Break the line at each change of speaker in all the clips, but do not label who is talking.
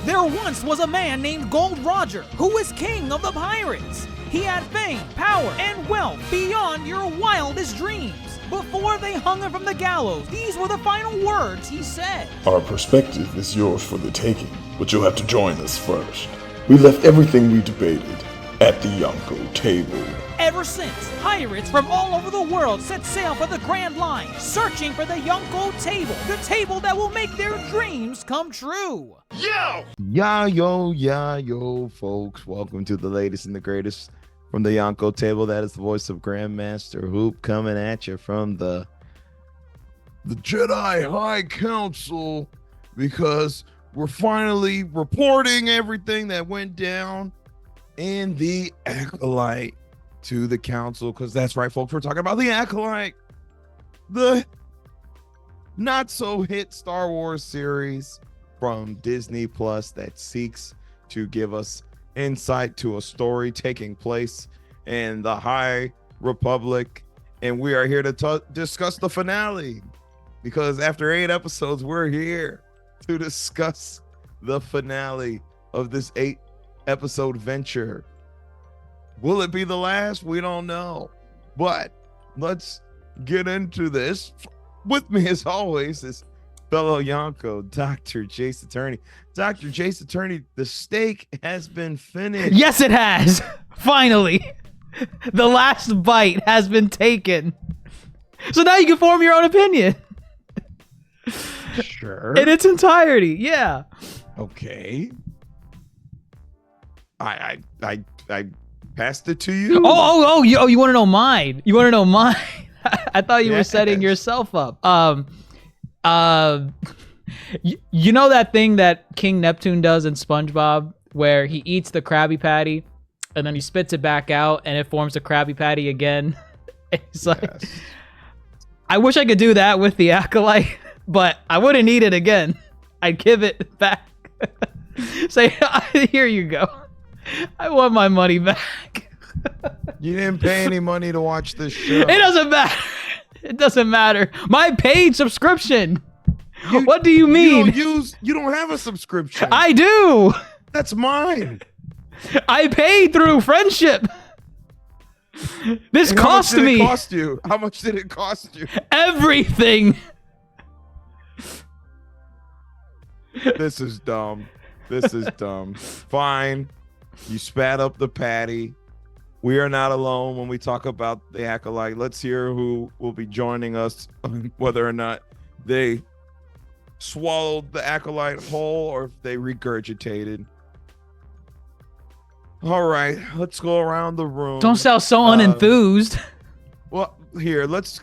There once was a man named Gold Roger who was king of the pirates. He had fame, power, and wealth beyond your wildest dreams. Before they hung him from the gallows, these were the final words he said.
Our perspective is yours for the taking, but you'll have to join us first. We left everything we debated at the Yonko table.
Ever since, pirates from all over the world set sail for the Grand Line, searching for the Yonko table, the table that will make their dreams come true.
Yo, folks. Welcome to the latest and the greatest from the Yonko table. That is the voice of Grandmaster Hoop coming at you from the Jedi High Council, because we're finally reporting everything that went down in the Acolyte to the council, because that's right, folks, we're talking about the Acolyte, the not so hit Star Wars series from Disney Plus that seeks to give us insight to a story taking place in the High Republic. And we are here to discuss the finale, because after 8 episodes, we're here to discuss the finale of this 8-episode venture. Will it be the last? We don't know. But let's get into this. With me, as always, is fellow Yonko, DrJaceAttorney. DrJaceAttorney, the steak has been finished.
Yes, it has. Finally. The last bite has been taken. So now you can form your own opinion.
Sure.
In its entirety, yeah.
Okay. I passed it to you.
Oh, you want to know mine? You want to know mine? I thought you were setting yourself up. You know that thing that King Neptune does in SpongeBob, where he eats the Krabby Patty and then he spits it back out and it forms a Krabby Patty again? It's like, yes. I wish I could do that with the Acolyte, but I wouldn't eat it again. I'd give it back. Say, here you go. I want my money back.
You didn't pay any money to watch this show.
It doesn't matter. It doesn't matter. My paid subscription. What do you mean?
You don't have a subscription.
I do.
That's mine.
I paid through friendship. This cost me.
How much did it cost you? How much did it cost you?
Everything.
This is dumb. This is dumb. Fine. You spat up the patty. We are not alone when we talk about the Acolyte. Let's hear who will be joining us, whether or not they swallowed the Acolyte whole or if they regurgitated. All right, let's go around the room.
Don't sound so unenthused.
Well, here, let's...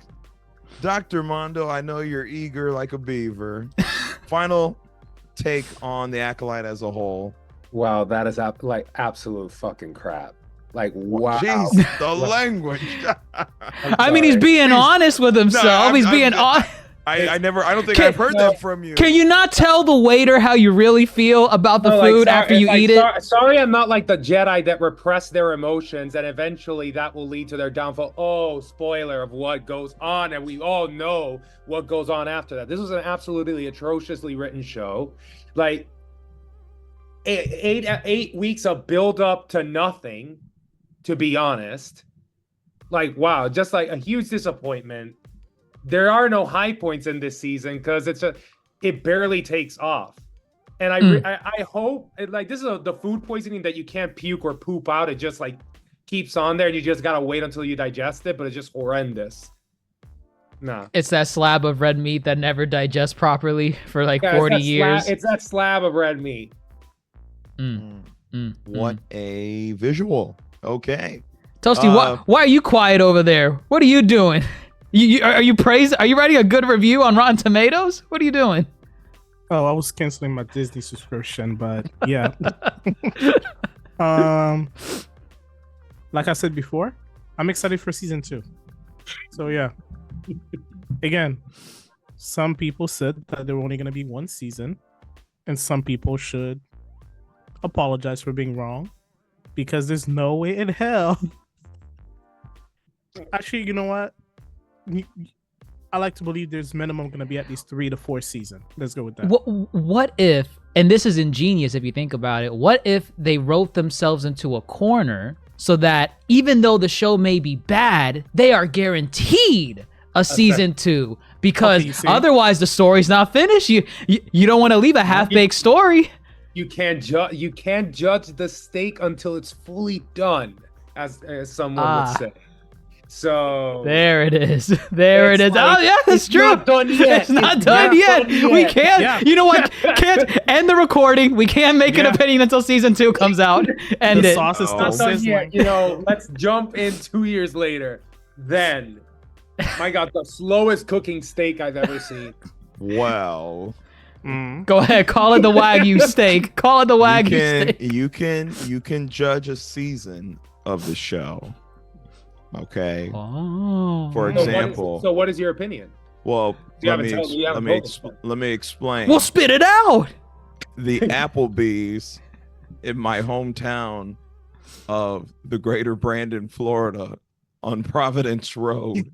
Dr. Mondo, I know you're eager like a beaver. Final take on the Acolyte as a whole.
Wow, that is like absolute fucking crap. Like, wow.
Jeez, the language.
I mean, he's being honest with himself.
No,
he's being honest.
I don't think I've heard that from you.
Can you not tell the waiter how you really feel about the food after you eat it?
Sorry, I'm not like the Jedi that repress their emotions and eventually that will lead to their downfall. Oh, spoiler of what goes on, and we all know what goes on after that. This was an absolutely atrociously written show. Like, 8 weeks of build up to nothing, to be honest. Like, wow, just like a huge disappointment. There are no high points in this season because it barely takes off. And I hope this is the food poisoning that you can't puke or poop out. It just like keeps on there and you just gotta wait until you digest it, but it's just horrendous. Nah.
It's that slab of red meat that never digests properly for like 40 years.
It's that slab of red meat.
What a visual. Okay.
Toasty, why are you quiet over there? What are you doing? Are you praising? Are you writing a good review on Rotten Tomatoes? What are you doing?
Oh, I was canceling my Disney subscription, but yeah. Like I said before, I'm excited for season 2. So yeah. Again, some people said that there were only going to be one season, and some people should apologize for being wrong, because there's no way in hell. Actually, you know what? I like to believe there's minimum going to be at least 3 to 4 seasons. Let's go with that.
What if, and this is ingenious if you think about it, what if they wrote themselves into a corner so that even though the show may be bad, they are guaranteed a season 2, because otherwise the story's not finished. You don't want to leave a half-baked story.
You can't judge the steak until it's fully done, as someone would say. So
there it is. There it is.
Like,
oh yeah, that's true.
Not done yet.
It's not done yet. We can't. Yeah. You know what? Can't end the recording. We can't make an opinion until season 2 comes out. And
the sauce is still sizzling.
You know, let's jump in 2 years later. Then, my God, the slowest cooking steak I've ever seen.
Wow.
Go ahead, call it the Wagyu steak. Call it the Wagyu steak.
You can judge a season of the show. Okay.
Oh.
For example.
So what is your opinion?
Well, let me explain.
Well, spit it out.
The Applebee's in my hometown of the greater Brandon, Florida, on Providence Road.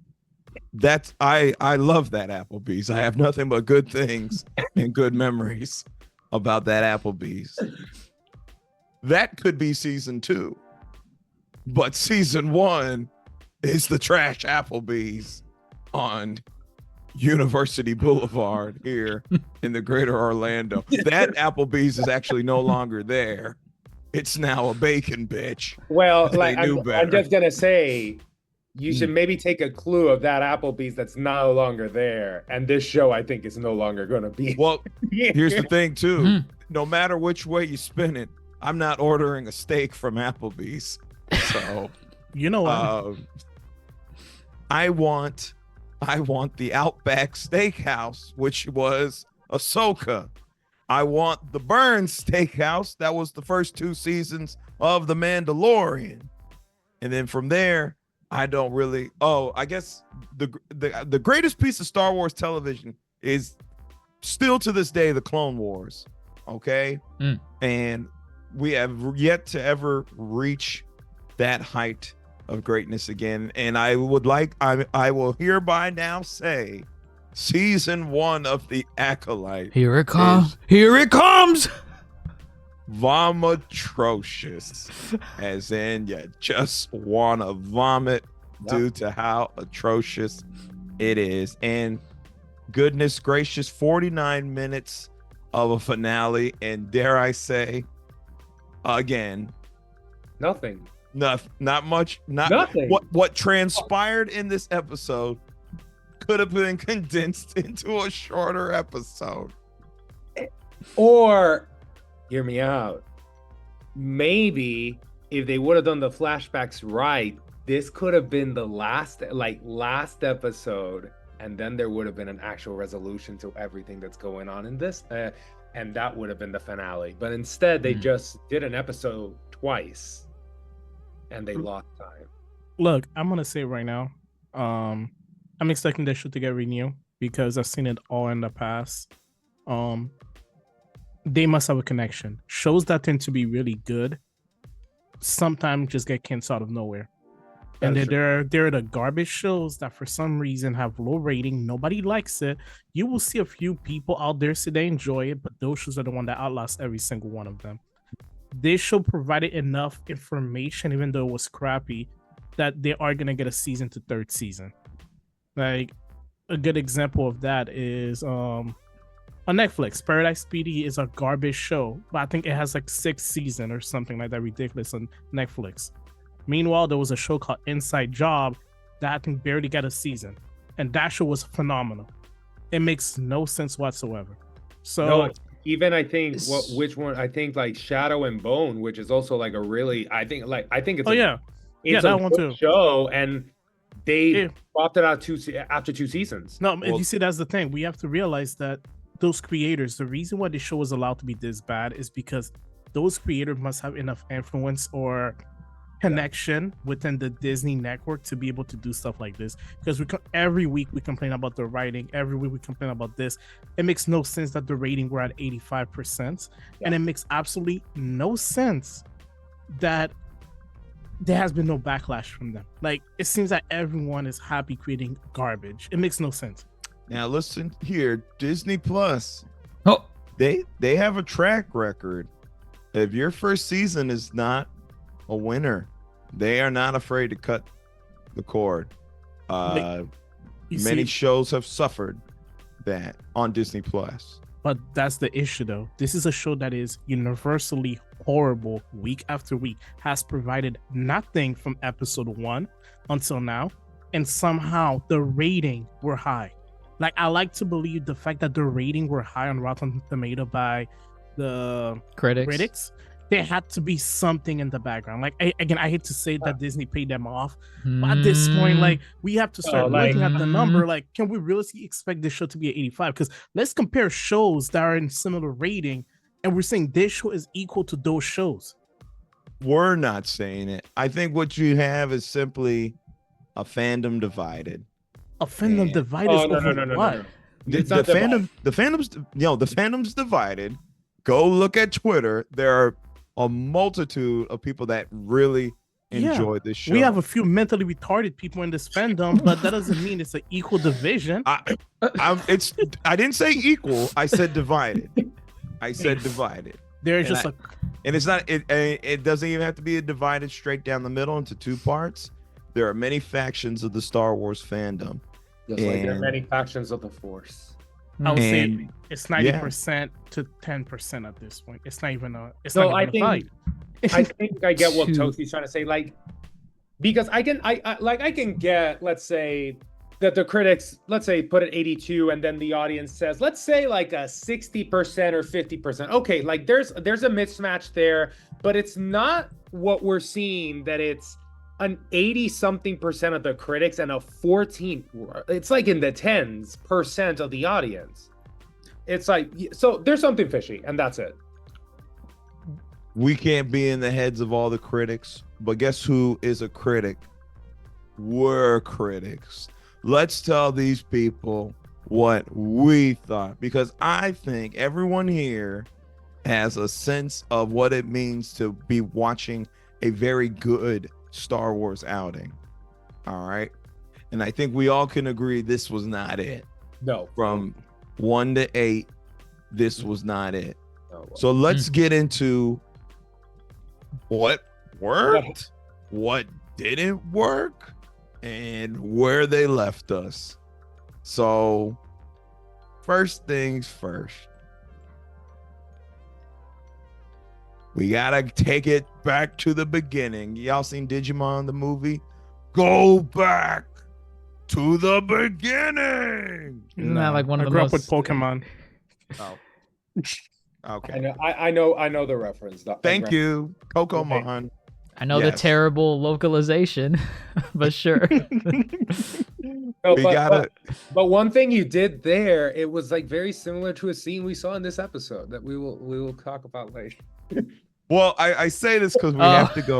I love that Applebee's. I have nothing but good things and good memories about that Applebee's. That could be season 2. But season 1 is the trash Applebee's on University Boulevard here in the greater Orlando. That Applebee's is actually no longer there. It's now a bacon bitch.
Well, like I'm just gonna say, you should maybe take a clue of that Applebee's that's no longer there. And this show, I think, is no longer gonna be.
Well, here's the thing too. No matter which way you spin it, I'm not ordering a steak from Applebee's. So
you know what?
I want the Outback Steakhouse, which was Ahsoka. I want the Burns Steakhouse. That was the first 2 seasons of The Mandalorian. And then from there, I don't really. Oh, I guess the greatest piece of Star Wars television is still to this day the Clone Wars. Okay, and we have yet to ever reach that height of greatness again. And I will hereby now say, season 1 of the Acolyte.
Here it comes. Here it comes.
Vomitrocious, as in you just want to vomit due to how atrocious it is. And goodness gracious, 49 minutes of a finale, and dare I say, again,
nothing.
Not much.
Nothing.
What transpired in this episode could have been condensed into a shorter episode.
Or, hear me out, maybe if they would have done the flashbacks right, this could have been the last episode, and then there would have been an actual resolution to everything that's going on in this, and that would have been the finale. But instead, they just did an episode twice, and they lost time.
Look, I'm gonna say right now, I'm expecting this show to get renewed because I've seen it all in the past. They must have a connection. Shows that tend to be really good sometimes just get canceled out of nowhere. And they're the garbage shows that for some reason have low rating. Nobody likes it. You will see a few people out there say they enjoy it, but those shows are the one that outlast every single one of them. This show provided enough information, even though it was crappy, that they are gonna get a season to 3rd season. Like a good example of that is on Netflix, Paradise PD is a garbage show, but I think it has like 6th season or something like that ridiculous on Netflix. Meanwhile, there was a show called Inside Job that I think barely got a season, and that show was phenomenal. It makes no sense whatsoever. So
no, even I think which one I think like Shadow and Bone, which is also like a really I think it's it's
that one too
show, and they dropped it out after 2 seasons.
No, you see, that's the thing. We have to realize that those creators, the reason why the show was allowed to be this bad is because those creators must have enough influence or connection within the Disney network to be able to do stuff like this. Because every week we complain about the writing, every week we complain about this. It makes no sense that the rating were at 85%, and it makes absolutely no sense that there has been no backlash from them. Like, it seems that everyone is happy creating garbage. It makes no sense.
Now listen here, Disney Plus,
Oh,
they have a track record. If your first season is not a winner, they are not afraid to cut the cord. Many shows have suffered that on Disney Plus.
But that's the issue, though. This is a show that is universally horrible week after week, has provided nothing from episode 1 until now, and somehow the rating were high. Like, I like to believe the fact that the rating were high on Rotten Tomato by the critics. There had to be something in the background. Like, I hate to say that Disney paid them off, but at this point, like, we have to start looking at the number. Like, can we really expect this show to be at 85? Because let's compare shows that are in similar rating, and we're saying this show is equal to those shows.
We're not saying it. I think what you have is simply a fandom divided.
A fandom divided over what?
The fandom's divided. Go look at Twitter. There are a multitude of people that really enjoy this show.
We have a few mentally retarded people in this fandom, but that doesn't mean it's an equal division.
I didn't say equal. I said divided.
There's just
and it's not. It doesn't even have to be divided straight down the middle into two parts. There are many factions of the Star Wars fandom.
Just like there are many factions of the Force.
I would say it's 90% to 10% at this point. It's not even a. It's not even a fight.
I think I get what Toasty's trying to say. Like, because I can get, let's say, that the critics, let's say, put it 82, and then the audience says, let's say like a 60% or 50%. Okay, like there's a mismatch there, but it's not what we're seeing, that it's an 80-something% of the critics and a 14, it's like in the 10s% of the audience. It's like, so there's something fishy, and that's it.
We can't be in the heads of all the critics, but guess who is a critic? We're critics. Let's tell these people what we thought, because I think everyone here has a sense of what it means to be watching a very good Star Wars outing. All right. And I think we all can agree this was not it.
No.
From 1 to 8, this was not it.
Oh, well.
So let's get into what worked, what didn't work, and where they left us. So first things first, we gotta take it back to the beginning. Y'all seen Digimon the movie? Go back to the beginning.
Isn't that like one of
I
the
grew
most
up with Pokemon.
Oh. Okay.
I know the reference.
Thank you, Kokomon.
I know the terrible localization, but sure.
No, but one thing you did there, it was like very similar to a scene we saw in this episode that we will talk about later.
Well, I say this because we have to go.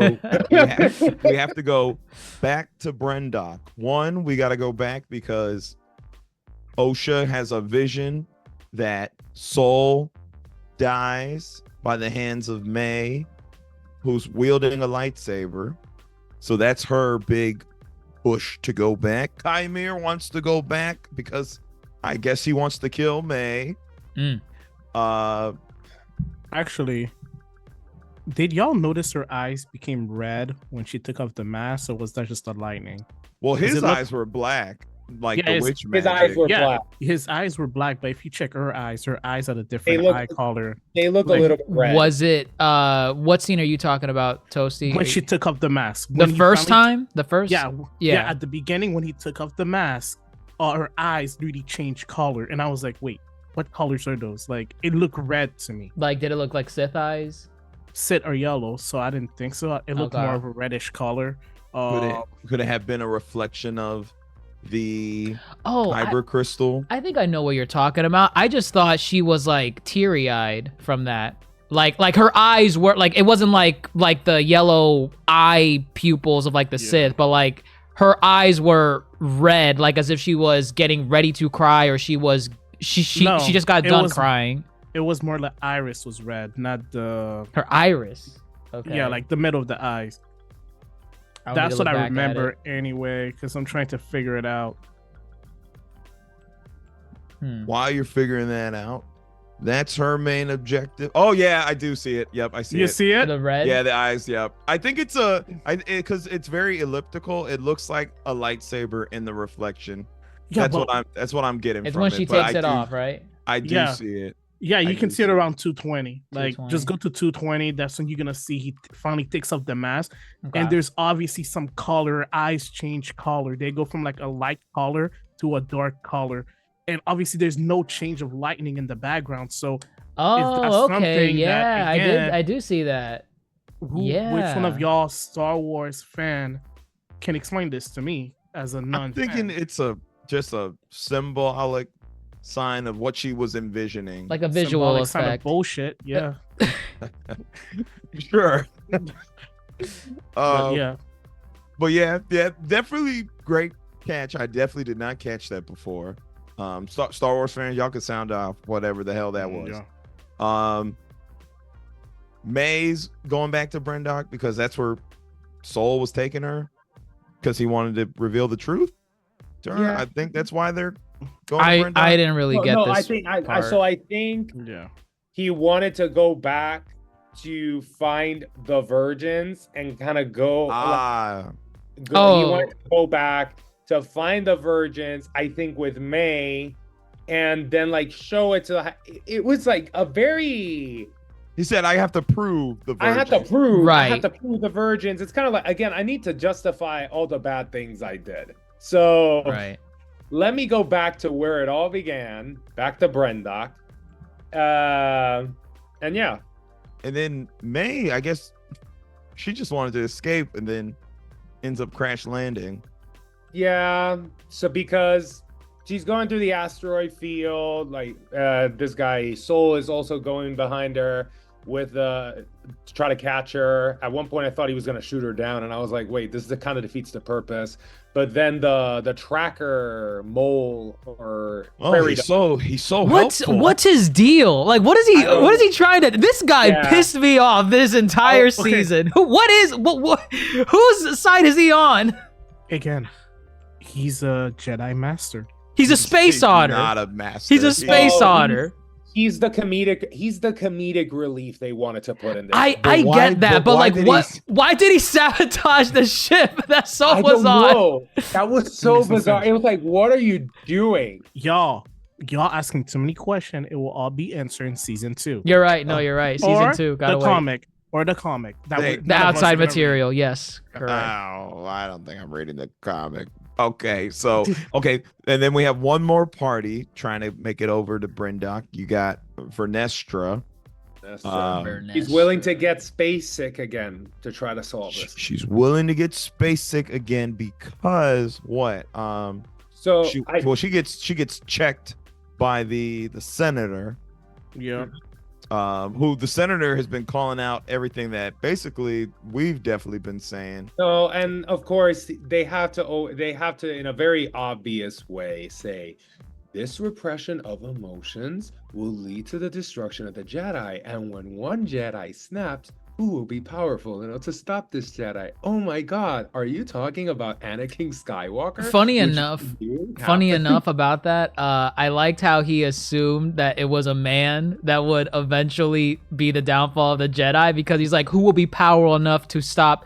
We have to go back to Brendock. One, we got to go back because Osha has a vision that Soul dies by the hands of May, who's wielding a lightsaber. So that's her big push to go back. Kymir wants to go back because I guess he wants to kill May.
Actually, did y'all notice her eyes became red when she took off the mask, or was that just the lightning?
Well, his eyes were black, like the witch magic.
His eyes were black.
His eyes were black, but if you check her eyes had a different eye color.
They look like, a little bit red.
Was it what scene are you talking about, Toasty?
When she took off the mask.
The first time? Yeah,
at the beginning when he took off the mask, her eyes really changed color, and I was like, wait, what colors are those? Like, it looked red to me.
Like, did it look like Sith eyes?
Sith or yellow, so I didn't think so. It looked more of a reddish color.
Could it have been a reflection of the kyber crystal?
I think I know what you're talking about. I just thought she was like teary-eyed from that. Like her eyes were like, it wasn't like the yellow eye pupils of like the Sith, but like her eyes were red, like as if she was getting ready to cry, or she just got done crying.
It was more like iris was red, not the...
Her iris? Okay.
Yeah, like the middle of the eyes.
I'll need
That's
to
what
look
I
back at
remember
it.
anyway, because I'm trying to figure it out.
While you're figuring that out, that's her main objective. Oh yeah, I do see it. Yep, I see
You
it.
see it?
The red.
Yeah, the eyes. Yep. I think it's because it's very elliptical. It looks like a lightsaber in the reflection.
Yeah,
That's what I'm getting
It's
from
when
it.
she
but
takes
I
it
do-
off, right?
I do
Yeah.
see it.
Yeah, you
I
can
do
see it
see it.
around 220. Like,
220.
just go to 220. That's when you're gonna see he finally takes off the mask,
Okay.
and there's obviously some color. Eyes change color. They go from like a light color to a dark color, and obviously there's no change of lightning in the background. So,
Oh, okay.
something that,
Yeah,
again,
I do see that.
which one of
Yeah.
y'all Star Wars fan can explain this to me as a non?
I'm thinking it's just a symbolic sign of what she was envisioning.
Like a visual
kind of
effect.
bullshit. Yeah,
Sure.
but yeah.
But yeah, definitely great catch. I definitely did not catch that before. Star Wars fans, y'all could sound off whatever the hell that was.
Yeah.
May's going back to Brendock because that's where Soul was taking her because he wanted to reveal the truth to her.
Yeah.
I think that's why they're going to Brendock.
I didn't really get this.
I think
part.
I think
Yeah.
he wanted to go back to find the virgins and kind of go. He
Oh.
wanted to go back to find the virgins. I think with May, and then like show it to. It was like a very.
He said, I have to prove the virgin.
I have to prove. I
Right.
have to prove the virgins. It's kind of like, again, I need to justify all the bad things I did. So
Right.
let me go back to where it all began, back to Brendock. And yeah.
And then May, I guess she just wanted to escape and then ends up crash landing.
Yeah. So because she's going through the asteroid field, like this guy Soul is also going behind her with to try to catch her. At one point I thought he was going to shoot her down, and I was like, wait, this kind of defeats the purpose. But then the tracker mole or prairie
He's so
What's
helpful.
what's his deal? Like, what is he?
I don't
What is he
know.
trying to? This guy
Yeah.
pissed me off this entire
Oh, okay.
season. What? Whose side is he on?
Again, he's a Jedi master.
He's a space
He's
otter.
Not a master.
He's a space
Oh,
otter.
He's the comedic relief they wanted to put in there.
I
why-
get that,
but
but
why
like,
did
what?
he-
Why did he sabotage the ship that Soul
I
was
don't
on?
know. That was so
Makes no
bizarre.
sense.
It was like, what are you doing?
Y'all asking too many questions. It will all be answered in season 2.
You're right. No, you're right. Season
Or
2. Gotta
the
wait.
comic. Or the comic. That
They-
would-
The
none of us are
outside
gonna read.
material. Yes. Correct.
Oh, I don't think I'm reading the comic. Okay, so and then we have one more party trying to make it over to Brendock. You got Vernestra.
He's willing to get space sick again to try to solve this.
She's willing to get space sick again because what?
So
She gets checked by the senator.
Yeah.
Who the senator has been calling out everything that basically we've definitely been saying.
So, and of course, they have to, in a very obvious way, say this repression of emotions will lead to the destruction of the Jedi. And when one Jedi snaps, who will be powerful enough to stop this Jedi? Oh my God, are you talking about Anakin Skywalker?
Funny
Which
enough,
you
funny
happen-
enough about that, I liked how he assumed that it was a man that would eventually be the downfall of the Jedi, because he's like, who will be powerful enough to stop?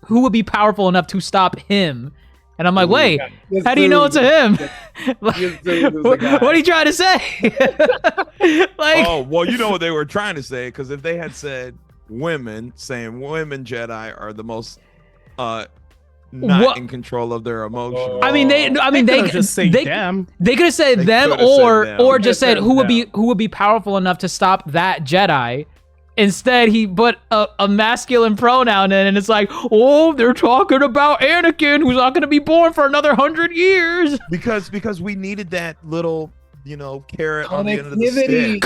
Who will be powerful enough to stop him? And I'm like, wait,
This
how do you know it's
dude-
a him? Like,
this dude is the
what
guy.
are you trying to say? Like,
Oh, well, you know what they were trying to say, because if they had said women Jedi are the most not
What-
in control of their emotions.
I mean, they
could've just say
they
them.
They could have said
They
them,
could've said
or
them.
or
They
just said
could've
who would
said
be powerful enough to stop that Jedi. Instead, he put a masculine pronoun in, and it's like, oh, they're talking about Anakin, who's not going to be born for another 100 years.
because we needed that little, carrot on the end of the
Connectivity.
stick.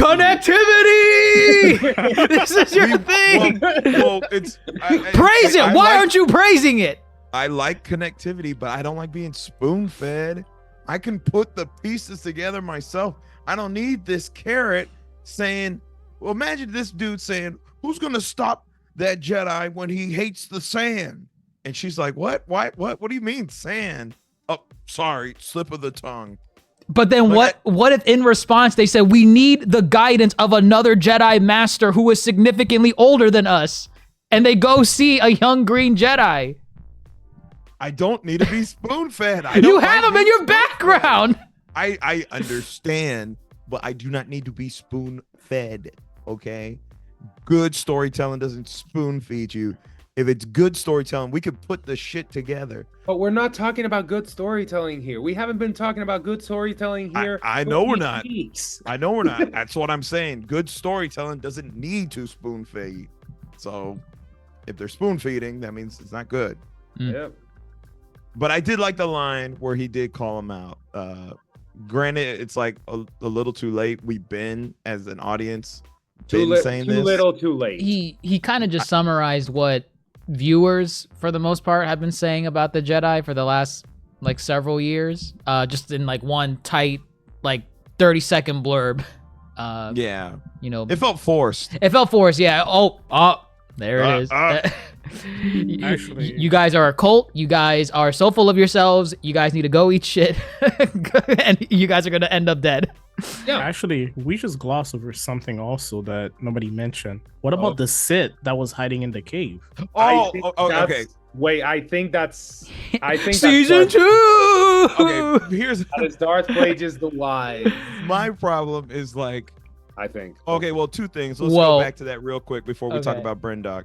Connectivity. This is your thing.
Well, it's
Praise it.
I
Why
like-
aren't you praising it?
I like connectivity, but I don't like being spoon fed. I can put the pieces together myself. I don't need this carrot saying, well, imagine this dude saying, who's going to stop that Jedi when he hates the sand? And she's like, what? Why? What do you mean sand? Oh, sorry, slip of the tongue.
But then what if in response they said, we need the guidance of another Jedi master who is significantly older than us, and they go see a young green Jedi?
I don't need to be spoon-fed.
You have him in your background.
I understand, but I do not need to be spoon-fed, okay? Good storytelling doesn't spoon-feed you. If it's good storytelling, we could put the shit together.
But we're not talking about good storytelling here. We haven't been talking about good storytelling here.
I know we're not.
Weeks.
I know we're not. That's what I'm saying. Good storytelling doesn't need to spoon-feed. So if they're spoon-feeding, that means it's not good.
Yep.
But I did like the line where he did call him out. Granted, it's like a little too late. We've been, as an audience,
Too little, too late.
He kind of just summarized what viewers, for the most part, have been saying about the Jedi for the last like several years. Just in like one tight, like 30-second blurb.
Yeah.
You know,
It felt forced.
It felt forced. Yeah. Oh, there it is.
Actually,
you guys are a cult. You guys are so full of yourselves. You guys need to go eat shit, and you guys are gonna end up dead.
Yeah.
Actually, we just glossed over something also that nobody mentioned. What about the Sith that was hiding in the cave?
Okay.
Wait, I think that's
Season 2.
Okay, here's
that is Darth Plagueis the Wise.
my problem is like,
I think.
okay, well, two things. Let's
Well,
go back to that real quick before we talk
okay.
about Brendock.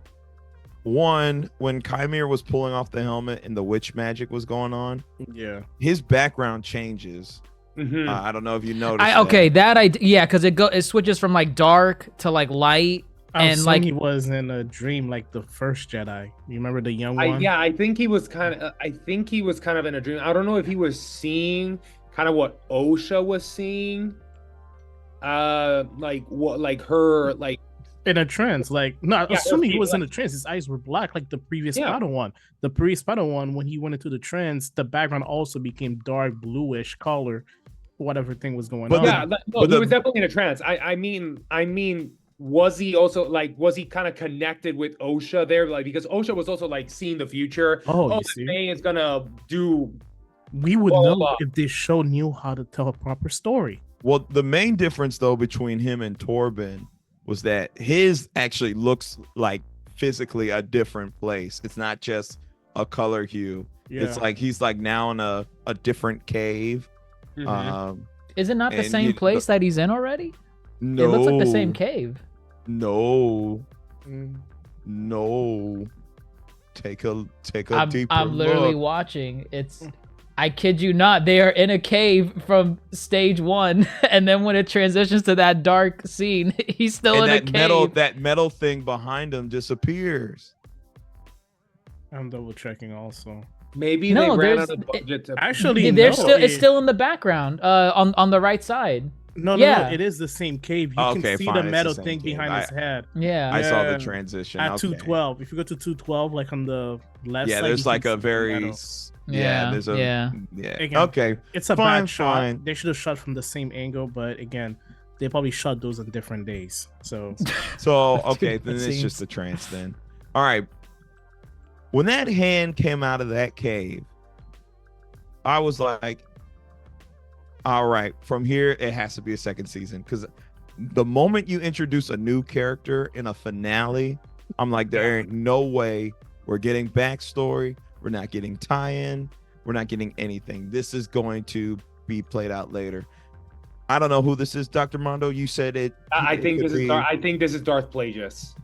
One, when Chimera was pulling off the helmet and the witch magic was going on,
Yeah.
his background changes.
Mhm.
I don't know if you noticed.
Because it switches from like dark to like light, and like
he was in a dream, like the first Jedi. You remember the young one?
I think he was kind of in a dream. I don't know if he was seeing kind of what Osha was seeing.
In a trance, like no,
Yeah,
assuming he
okay,
was in a trance, his eyes were black, like the previous Padawan. The previous Padawan, when he went into the trance, the background also became dark bluish color, whatever thing was going on.
Yeah, he was definitely in a trance. I mean, was he also was he kind of connected with Osha there? Like, because Osha was also like seeing the future.
You see?
May is gonna do.
We would know if this show knew how to tell a proper story.
Well, the main difference though between him and Torben was that his actually looks like physically a different place. It's not just a color hue.
Yeah.
It's like he's like now in a different cave.
Mhm.
is it not the same place that he's in already?
No,
It looks like the same cave.
No. Take a deeper
I'm literally
look.
watching. I kid you not, they are in a cave from stage 1, and then when it transitions to that dark scene, he's still
And
in a cave.
that metal thing behind him disappears.
I'm double checking also.
Maybe
No,
they ran
there's-
out of budget to.
Actually,
It's still in the background, on the right side.
No,
Yeah.
it is the same cave. You
Okay,
can see
fine,
the
it's the
metal
same
thing
cave.
behind his head.
Yeah.
I saw the
Yeah.
transition.
At
okay.
212. If you go to 212, like on the left
Yeah,
side,
there's
you can
like a
see the
very
metal.
there's a
Yeah.
Again,
Okay.
It's a
Fine,
bad shot.
fine.
They should have shot from the same angle, but again, they probably shot those on different days. So
So okay, then
It
it's
seems-
just the trance then. All right. When that hand came out of that cave, I was like, all right, from here it has to be a second season. Because the moment you introduce a new character in a finale, I'm like, there ain't no way we're getting backstory. We're not getting tie-in. We're not getting anything. This is going to be played out later. I don't know who this is, Dr. Mondo. You said it.
I think
could
this is.
be-
I think this is Darth Plagueis.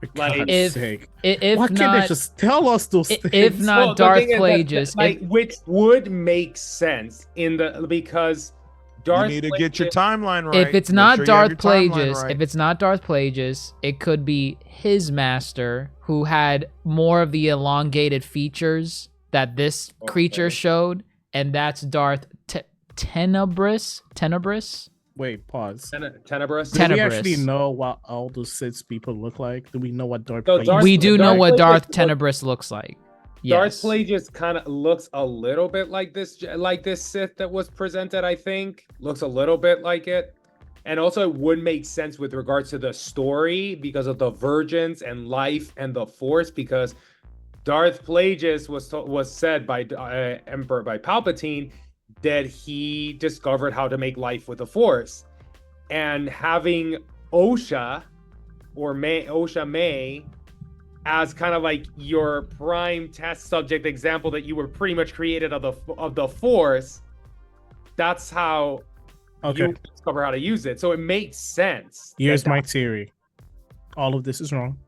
for
Like,
God's
if-
sake.
If
Why can't they
not,
just tell us those things?
if not
Well, the
Darth
thing is that-
Plagueis,
which would make sense because Darth.
You need to get your
Plagueis-
timeline right.
if it's
Make
not
sure you have
Darth
your timeline
Plagueis,
right.
if it's not Darth Plagueis, it could be his master who had more of the elongated features that this creature
Okay.
showed, and that's Darth Tenebris. Tenebris.
Wait, pause.
Tenebrous.
Do we
Tenebrous.
actually know what all those Sith people look like? Do we know what Darth
So
Plagueis
Darth-
We do know
Darth
what
Plagueis
Darth
was-
Tenebris looks like.
Darth
Yes.
Plagueis kind of looks a little bit like this Sith that was presented. I think looks a little bit like it, and also it would make sense with regards to the story because of the virgins and life and the Force. Because Darth Plagueis was said by Emperor by Palpatine that he discovered how to make life with the Force, and having Osha May as kind of like your prime test subject example that you were pretty much created of the Force. That's how you discover how to use it. So it makes sense.
Here's my theory. All of this is wrong.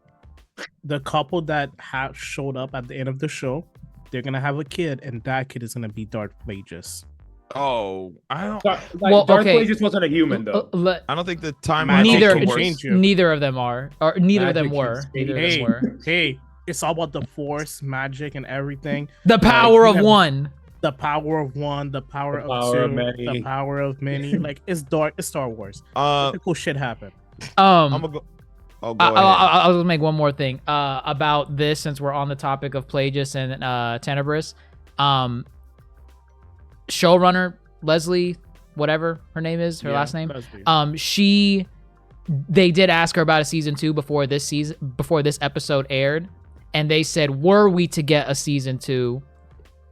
The couple that have showed up at the end of the show, they're gonna have a kid, and that kid is gonna be Darth Plagueis.
Oh, I don't.
Darth Plagueis wasn't a human though.
I don't think the timeline
Neither of them are, or neither of them were.
Hey, it's all about the Force, magic, and everything.
The power of one.
The power of one, the power of two, the power of many. Like it's Star Wars. Cool shit happened.
I'm gonna go. Oh, go ahead.
I'll just make one more thing about this, since we're on the topic of Plagueis and Tenebris. Showrunner Leslie, whatever her name is, her last name. They did ask her about a season 2 before this episode aired, and they said, were we to get a season 2,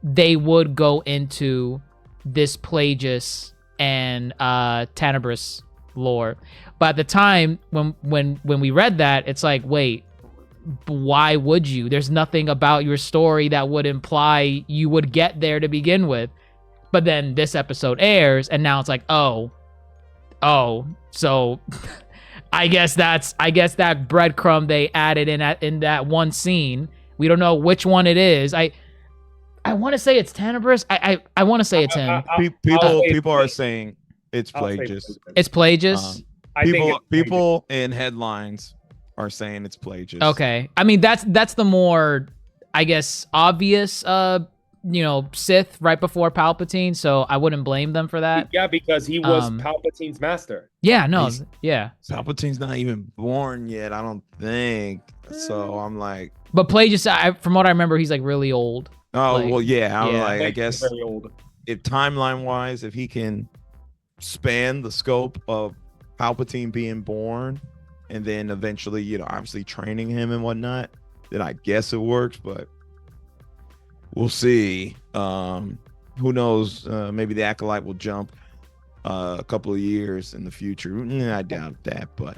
they would go into this Plagueis and Tenebris lore. But at the time when we read that, it's like, wait, why would you? There's nothing about your story that would imply you would get there to begin with. But then this episode airs, and now it's like, oh, so I guess that breadcrumb they added in that one scene. We don't know which one it is. I want to say it's Tenebris. I want to say it's him.
People are saying it's Plagueis.
It's Plagueis.
People in headlines are saying it's Plagueis.
Okay, I mean that's the more, I guess, obvious Sith right before Palpatine, so I wouldn't blame them for that.
Yeah, because he was Palpatine's master.
Yeah, no,
Palpatine's not even born yet, I don't think. So I'm like,
but Plagueis, from what I remember, he's like really old.
Oh, like, well, yeah. I'm like, I guess
very old.
If timeline wise, if he can span the scope of Palpatine being born and then eventually, obviously training him and whatnot, then I guess it works, but we'll see. Who knows? Maybe the Acolyte will jump a couple of years in the future. I doubt that, but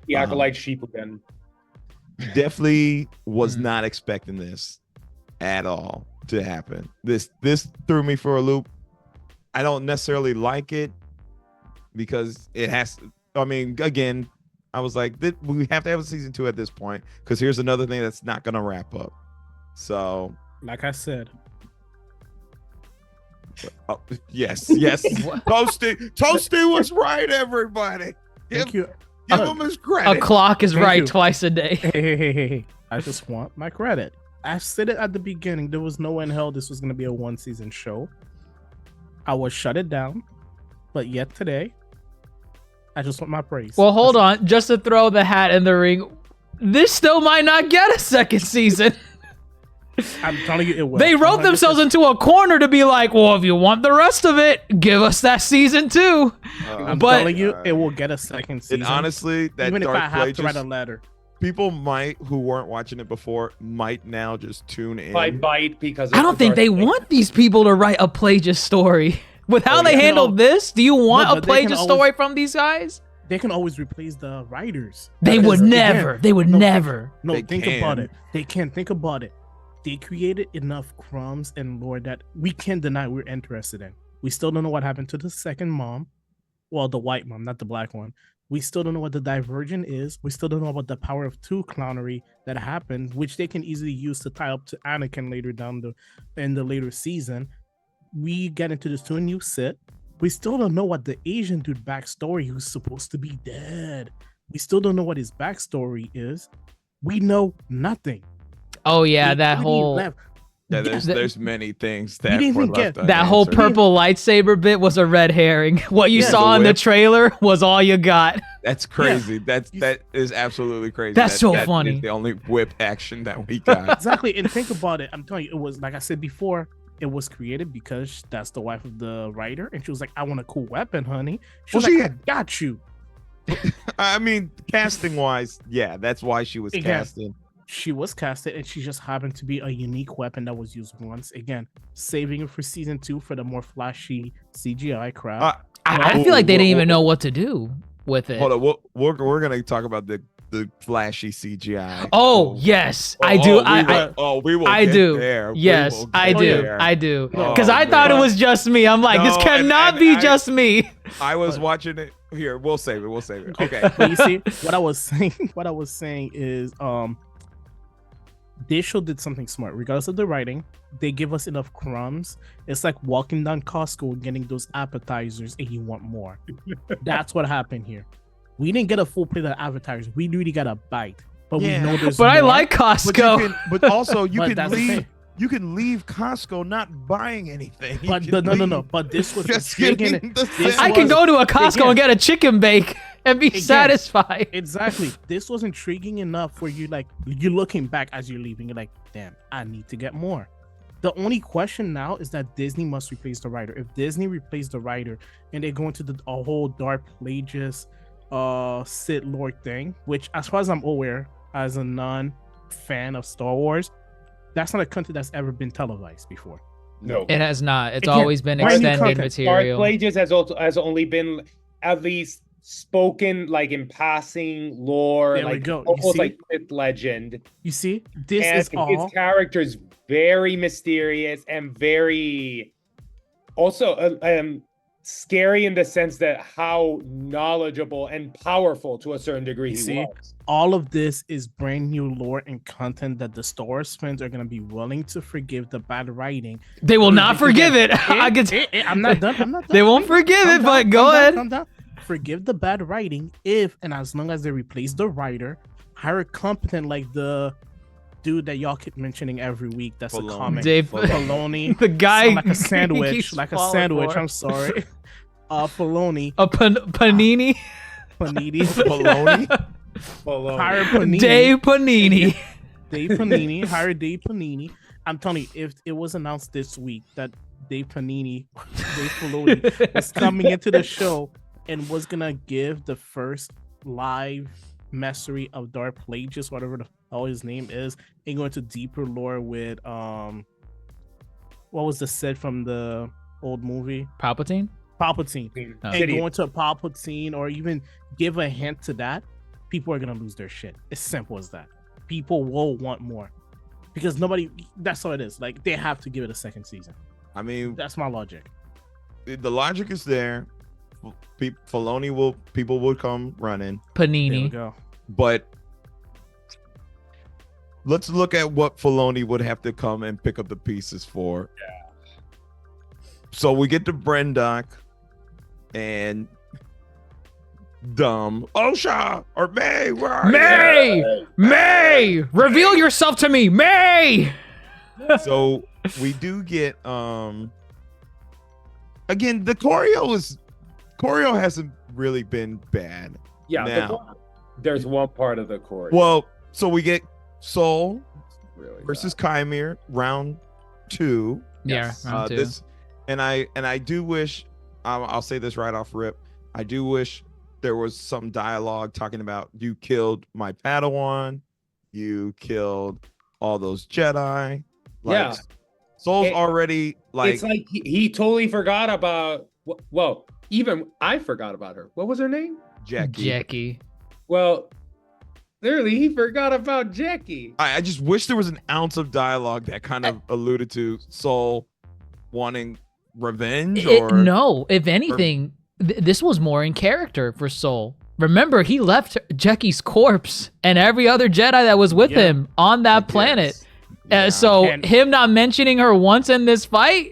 the Acolyte sheep again.
Definitely was not expecting this at all to happen. This threw me for a loop. I don't necessarily like it because it has. I mean, again, I was like, we have to have a season 2 at this point because here's another thing that's not gonna wrap up. So,
like I said.
Yes. Toasty was right, everybody.
Thank you.
Give him his credit.
A clock is right twice a day.
Hey. I just want my credit. I said it at the beginning. There was no way in hell this was going to be a 1-season show. I would shut it down. But yet today, I just want my praise.
Well, hold on. Just to throw the hat in the ring, this still might not get a second season.
I'm telling you, it will.
They wrote 100%. Themselves into a corner to be like, well, if you want the rest of it, give us that season 2.
I'm telling you, it will get a second season.
And honestly, that
even
Darth
if I have
Plagueis,
to write a letter.
People who weren't watching it before might now just tune in.
Bite because
I don't think they want these people to write a Plagueis story. With how they handled this, do you want a Plagueis story from these guys?
They can always replace the writers.
They would never. They would never.
Think about it. They can't think about it. They created enough crumbs and lore that we can't deny we're interested in. We still don't know what happened to the second mom. Well, the white mom, not the black one. We still don't know what the Divergent is. We still don't know about the power of 2 clownery that happened, which they can easily use to tie up to Anakin later in the later season. We get into this 2 new Sith. We still don't know what the Asian dude backstory who's supposed to be dead. We still don't know what his backstory is. We know nothing.
Oh yeah, that whole.
Yeah, there's many things that
were
left
get
that whole purple lightsaber bit was a red herring. What you saw in the trailer was all you got.
That's crazy. Yeah. That is absolutely crazy.
That's so funny.
Is the only whip action that we got.
Exactly. And think about it. I'm telling you, it was like I said before. It was created because that's the wife of the writer, and she was like, "I want a cool weapon, honey." She was like, "I got you."
I mean, casting wise, yeah, that's why she was casting.
she was casted, and she just happened to be a unique weapon that was used once. Again, saving it for season 2 for the more flashy CGI crap.
I feel like they didn't even know what to do with it.
Hold on, we're gonna talk about the flashy CGI.
Oh yes, I do.
We will.
I
get
do.
There. We
Yes,
will
I
get
do.
there.
I do.
Oh,
Because I thought it was just me. I'm like, this
No,
cannot
and
be
I-
just me.
I was watching it. Here, we'll save it. Okay.
But you see, what I was saying is, this show did something smart. Regardless of the writing, they give us enough crumbs. It's like walking down Costco and getting those appetizers, and you want more. That's what happened here. We didn't get a full plate of appetizers. We really got a bite, but
Yeah.
we know there's.
But I
more.
like Costco.
But also you
But
can
that's the
leave.
thing.
You can leave Costco not buying anything. You
But
can
no.
leave
But this was
just
intriguing.
getting the
This
I can
was-
go to a Costco and get a chicken bake and be
Again.
satisfied.
Exactly. This was intriguing enough where you're looking back as you're leaving. You're like, damn, I need to get more. The only question now is that Disney must replace the writer. If Disney replaced the writer and they go into a whole Dark Plagueis Sith Lord thing, which as far as I'm aware, as a non-fan of Star Wars, that's not a content that's ever been televised before.
No.
It has not. It's
Again,
always been
brand new
extended
content.
Dark
material.
Plagueis has only been at least spoken like in passing lore,
There we
like
go. You
almost
see?
like myth legend.
You see, this
And
is
his
all
character's very mysterious and very also scary in the sense that how knowledgeable and powerful to a certain degree
You
he
see?
was.
all of this is brand new lore and content that the Star Wars fans are gonna be willing to forgive the bad writing.
They will not forgive it. I can
I'm not done. I'm not done.
They won't forgive it, but go ahead.
Calm down. Forgive the bad writing if and as long as they replace the writer, hire a competent like the dude that y'all keep mentioning every week. That's a
Filoni.
comic.
Dave
Filoni.
the guy
Sound like a sandwich.
keeps
Like a
falling
sandwich.
for.
I'm sorry. Filoni.
A panini.
Panini.
Baloney.
Hire Panini.
Dave Panini.
Dave Panini. Hire Dave Panini. I'm telling you, if it was announced this week that Dave Panini, Dave Filoni, was coming into the show and was gonna give the first live mastery of Dark Plagueis, whatever the hell his name is, and go into deeper lore with what was the set from the old movie?
Palpatine.
Palpatine.
Oh.
And go into Palpatine or even give a hint to that, people are gonna lose their shit. It's simple as that. People will want more. Because nobody, that's all it is. Like, they have to give it a second season.
I mean,
That's my logic.
the logic is there. Filoni people will come running,
There we
Panini.
go.
but let's look at what Filoni would have to come and pick up the pieces for. Yeah. So we get to Brendock and Osha or May. Where are
May! May! Reveal yourself to me, May!
you? So we do get again, the choreo hasn't really been bad.
Yeah,
Now.
there's one part of the chorus.
Well, so we get Soul
really
versus Chimere round 2.
Yeah, round two.
And I do wish I'll say this right off rip. I do wish there was some dialogue talking about you killed my Padawan, you killed all those Jedi.
Yeah.
Soul's
It-
already like,
it's like he totally forgot about. Well, even I forgot about her. What was her name?
Jackie.
Well, clearly he forgot about Jackie.
I just wish there was an ounce of dialogue that kind of alluded to Soul wanting revenge
No, if anything, this was more in character for Soul. Remember, he left Jackie's corpse and every other Jedi that was with
Yeah.
him on that planet.
Yeah.
So
And-
him not mentioning her once in this fight,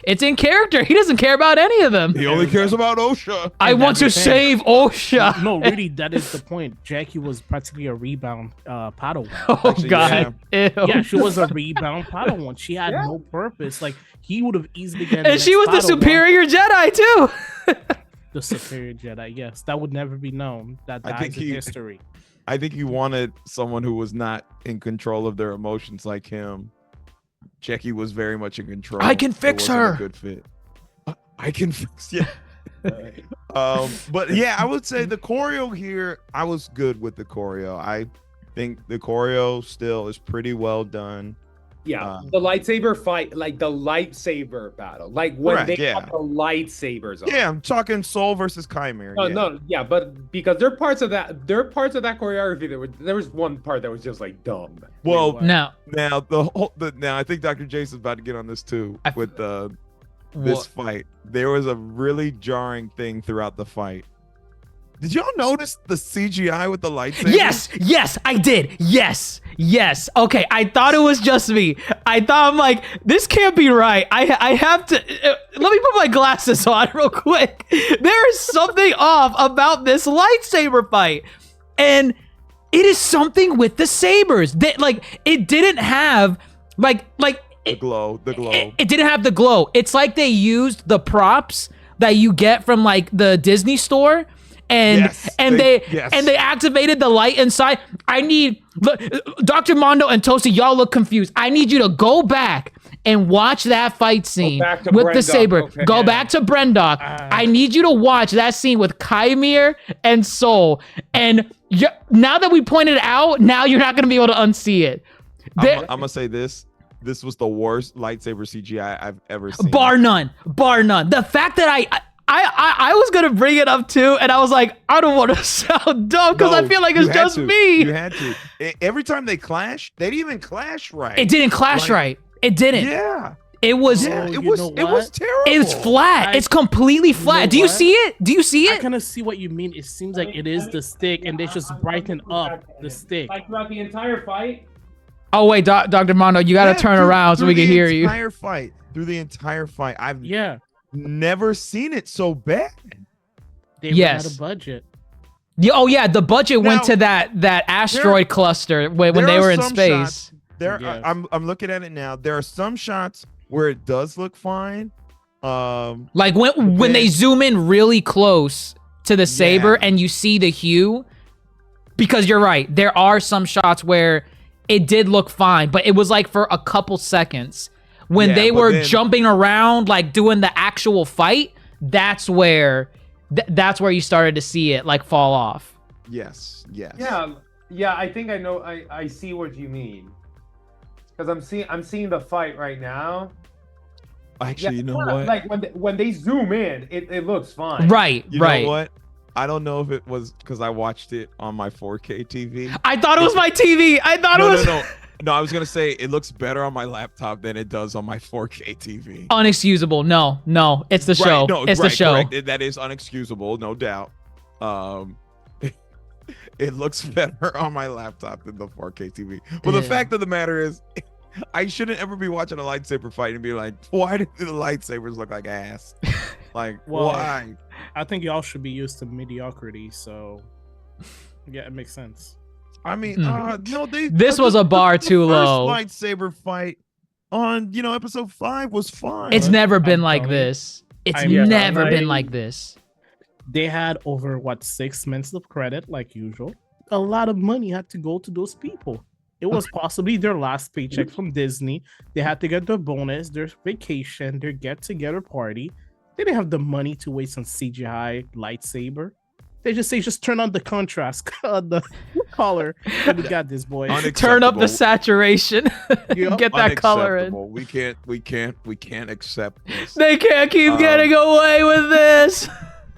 it's in character. He doesn't care about any of them.
He only cares about Osha.
I
And
want to
that's the thing.
save Osha.
No, really, that is the point. Jackie was practically a rebound Padawan.
Oh
Actually,
God. Ew.
Yeah, she was a rebound Padawan. She had no purpose. Like, he would have easily gotten
And she was the
next Padawan.
superior Jedi too.
The superior Jedi, yes. That would never be known. That
I
dies
think
in
he-
history.
I think he wanted someone who was not in control of their emotions like him. Jackie was very much in control.
I can
It
fix
wasn't a
her.
good fit. I can fix. Yeah. But yeah, I would say the choreo here. I was good with the choreo. think the choreo still is pretty well done.
Yeah, the lightsaber fight, like the lightsaber battle, like when
Correct,
they
yeah.
have the lightsabers on.
Yeah, I'm talking Soul versus Chimera.
No,
yeah.
no, yeah, but because there are parts of that choreography there was one part that was just like dumb.
Well,
Now,
now now I think Dr. Jason's about to get on this too with this fight. There was a really jarring thing throughout the fight. Did y'all notice the CGI with the lightsaber?
Yes, I did. Yes. Okay, I thought it was just me. I'm like, this can't be right. I have to. Let me put my glasses on real quick. There is something off about this lightsaber fight, and it is something with the sabers. That it didn't have
the glow.
It didn't have the glow. It's like they used the props that you get from like the Disney store. And they activated the light inside. I need Dr. Mondo and Toasty, y'all look confused. I need you to go back and watch that fight scene with the saber.
Okay.
Go back to Brendock. I need you to watch that scene with Chimera and Soul. And now that we pointed it out, now you're not going to be able to unsee it.
I'm gonna say this. This was the worst lightsaber CGI I've ever seen.
Bar none. The fact that I was gonna bring it up too, and I was like, I don't want to sound dumb because I feel like it's just me.
You had to. Every time they clash, they didn't even clash right.
It didn't clash right. It didn't.
Yeah.
It was.
Yeah. It was terrible.
It's flat. It's completely flat. Do you see it?
I kind of see what you mean. It seems like it is the stick, and they just brighten up the stick.
Like throughout the entire fight.
Oh wait, Dr. Mondo, you gotta turn around so we can hear you.
Through the entire fight, I've
never
seen it so bad.
They had a budget.
Oh yeah, the budget went to that asteroid cluster when they were in space.
I'm looking at it now. There are some shots where it does look fine.
Like when they zoom in really close to the saber and you see the hue. Because you're right, there are some shots where it did look fine, but it was like for a couple seconds. When they were jumping around, like doing the actual fight, that's where you started to see it like fall off.
Yes.
Yeah. I think I know. I see what you mean. Because I'm seeing the fight right now.
Actually, you know what?
Like when they zoom in, it looks fine.
Right.
You know what? I don't know if it was because I watched it on my 4K TV.
I thought it was my TV. I thought it was.
No, I was gonna say it looks better on my laptop than it does on my 4K TV.
Unexcusable. No, it's the show. It's the show.
Correct. That is unexcusable, no doubt. It looks better on my laptop than the 4K TV. But the fact of the matter is, I shouldn't ever be watching a lightsaber fight and be like, why do the lightsabers look like ass? Like, why?
I think y'all should be used to mediocrity, so yeah, it makes sense.
I mean, no,
this was a bar too low.
First lightsaber fight on, episode 5 was fine.
It's never been like this. It's never been like this.
They had over 6 months of credit, like usual. A lot of money had to go to those people. It was possibly their last paycheck from Disney. They had to get their bonus, their vacation, their get-together party. They didn't have the money to waste on CGI lightsaber. They just turn on the contrast on the color. And we got this, boy.
Turn up the saturation. Get that color in.
We can't accept this.
They can't keep getting away with this.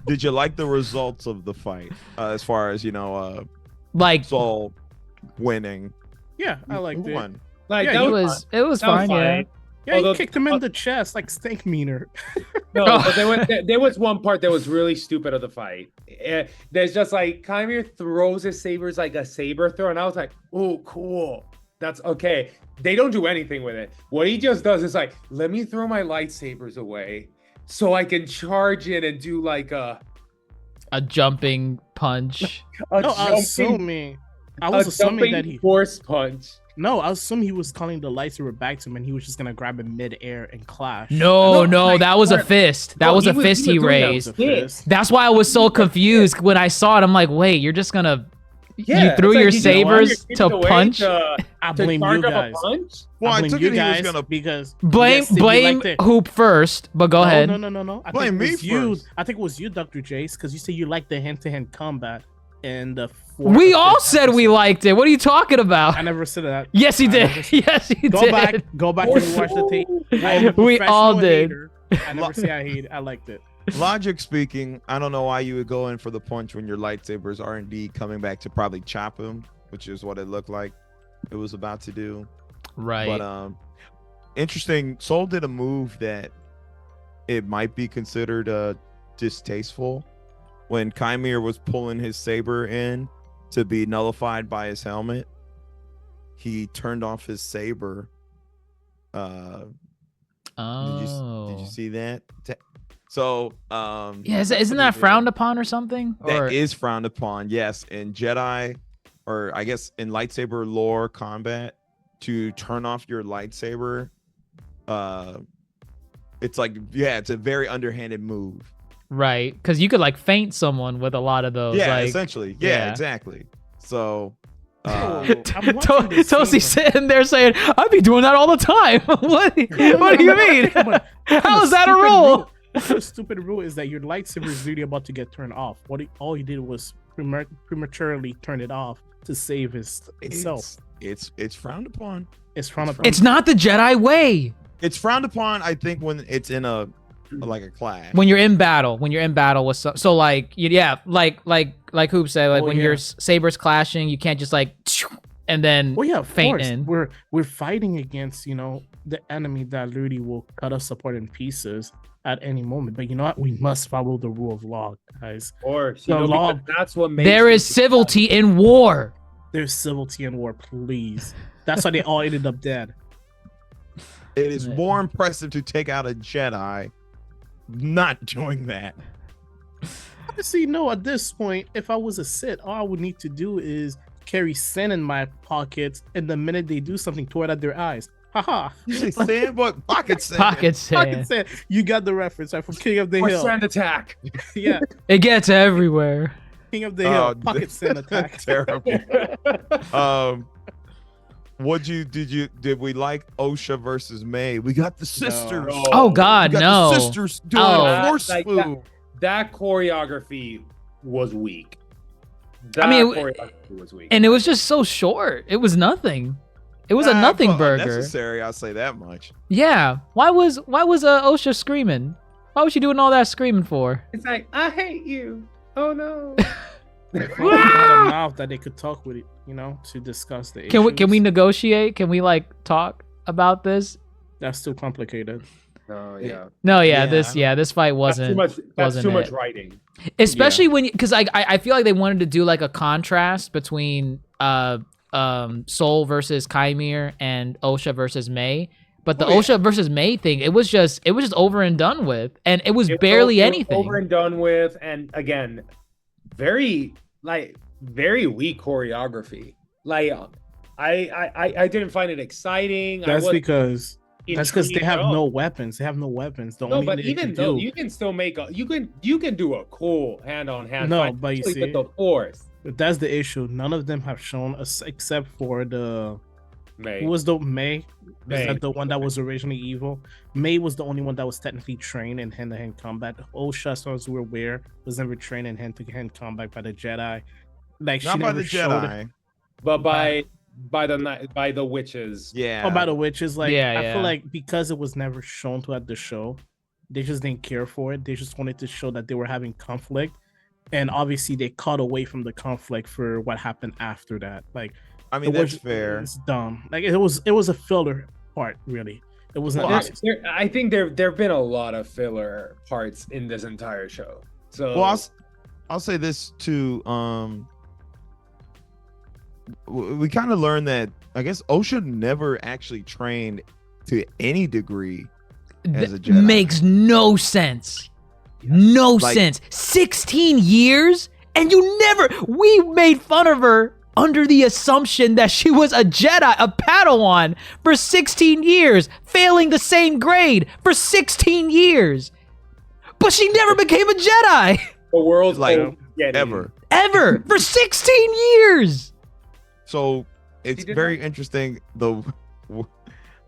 Did you like the results of the fight? As far as
like
Saul winning.
Yeah, I liked it.
Like
it was fine. Yeah.
Yeah, he kicked him in the chest like Stink Meaner.
No, but there was one part that was really stupid of the fight. There's just like Chimera throws his sabers like a saber throw, and I was like, oh, cool. That's okay. They don't do anything with it. What he just does is like, let me throw my lightsabers away so I can charge in and do like a
jumping punch.
I was assuming that he
force punch.
No, I was assuming he was calling the lightsaber back to him, and he was just gonna grab it mid-air and clash.
No, that was a fist. That was a fist he raised. That's why I was so confused when I saw it. I'm like, wait, you're just gonna you threw your sabers to punch?
I blame you guys.
Well, I took it he was
gonna because
blame Hoop first, but go ahead.
No.
Blame me first.
I think it was you, Dr. Jace, because you said you like the hand-to-hand combat. in the fourth.
We
or
all
fifth
said we
episode.
liked it. What are you talking about?
I never said that.
Yes, he
I
did.
never said-
Yes, he
Go
did.
back and watch the tape. I am a
We all
professional
did.
hater. I never say I hate it. I liked it.
Logic speaking, I don't know why you would go in for the punch when your lightsabers are indeed coming back to probably chop him, which is what it looked like it was about to do.
Right.
But interesting. Soul did a move that it might be considered distasteful when Kymir was pulling his saber in to be nullified by his helmet. He turned off his saber. Did you see that? So
Yeah, isn't that frowned upon or something?
That is frowned upon, yes. In Jedi, or I guess in lightsaber lore combat, to turn off your lightsaber, it's like, yeah, it's a very underhanded move.
Right, because you could like feint someone with a lot of those.
Yeah,
like,
essentially. Yeah, exactly. So
Tosi sitting there saying, "I'd be doing that all the time." What do you mean? How is that a rule?
The stupid rule is that your lightsaber is really about to get turned off. All he did was prematurely turn it off to save himself.
It's frowned upon.
It's frowned upon.
It's not the Jedi way.
It's frowned upon, I think, when it's in a clash.
When you're in battle with so like like Hoop said, like when your sabers clashing, you can't just like and then faint in.
We're fighting against the enemy that literally will cut us apart in pieces at any moment. But you know what? We must follow the rule of law, guys.
Or
law.
That's what makes
there is civility in war.
There's civility in war, please. That's why they all ended up dead.
It is more impressive to take out a Jedi not doing that.
Honestly, no, at this point, if I was a Sith, all I would need to do is carry sand in my pockets, and the minute they do something, throw it at their eyes. Haha.
You say sand, but pocket sand.
Pocket sand.
Pocket sand. You got the reference, right? From King of the
or
Hill.
sand attack.
Yeah.
It gets everywhere.
King of the Hill. Pocket sand attack.
Terrible. Did we like OSHA versus May? We got the sisters.
No.
Oh God,
we got
no.
the sisters doing
Oh.
force move.
That choreography was weak. Choreography was weak.
And it was just so short. It was nothing. It was a nothing
But
burger.
unnecessary, I'll say that much.
Yeah. Why was OSHA screaming? Why was she doing all that screaming for?
It's like, I hate you. Oh no.
They had a mouth that they could talk with it, to discuss the issues.
Can we negotiate? Can we like talk about this?
That's too complicated.
Oh yeah.
No,
Yeah.
this fight wasn't.
That's too much
it.
writing.
Especially when, because I feel like they wanted to do like a contrast between Soul versus Kymir and OSHA versus May. But the OSHA versus May thing, it was just over and done with, and it was barely anything.
Over and done with, and again, very weak choreography. Like I didn't find it exciting.
That's because they have no weapons. They have no weapons. The only
but
thing they
even
can
though
do,
you can still make you can do a cool hand-on-hand
No,
fight,
but you
especially
see-
with the Force.
that's the issue. None of them have shown us except for the
May.
who was the May.
May.
Is that the one that was originally evil? May was the only one that was technically trained in hand-to-hand combat. OSHA, as far as we're aware, was never trained in hand-to-hand combat by the Jedi. Like
Not
she
by
never
the
showed it.
Jedi.
But by the witches.
Yeah.
Oh, by the witches, like
Yeah,
I
yeah.
feel like because it was never shown to at the show, they just didn't care for it. They just wanted to show that they were having conflict, and obviously they cut away from the conflict for what happened after that. Like,
I mean,
it
that's
was-
fair.
It's dumb. Like it was a filler part, really. It wasn't.
Well, I think there've been a lot of filler parts in this entire show. So
Well, I'll say this too. We kind of learned that I guess OSHA never actually trained to any degree as a Jedi.
Makes no sense. No
Like-
sense. 16 years? And we made fun of her under the assumption that she was a Jedi, a Padawan, for 16 years, failing the same grade for 16 years. But she never became a Jedi,
the world's
Like,
getting
ever.
ever, for 16 years.
So it's
did
very interesting. Though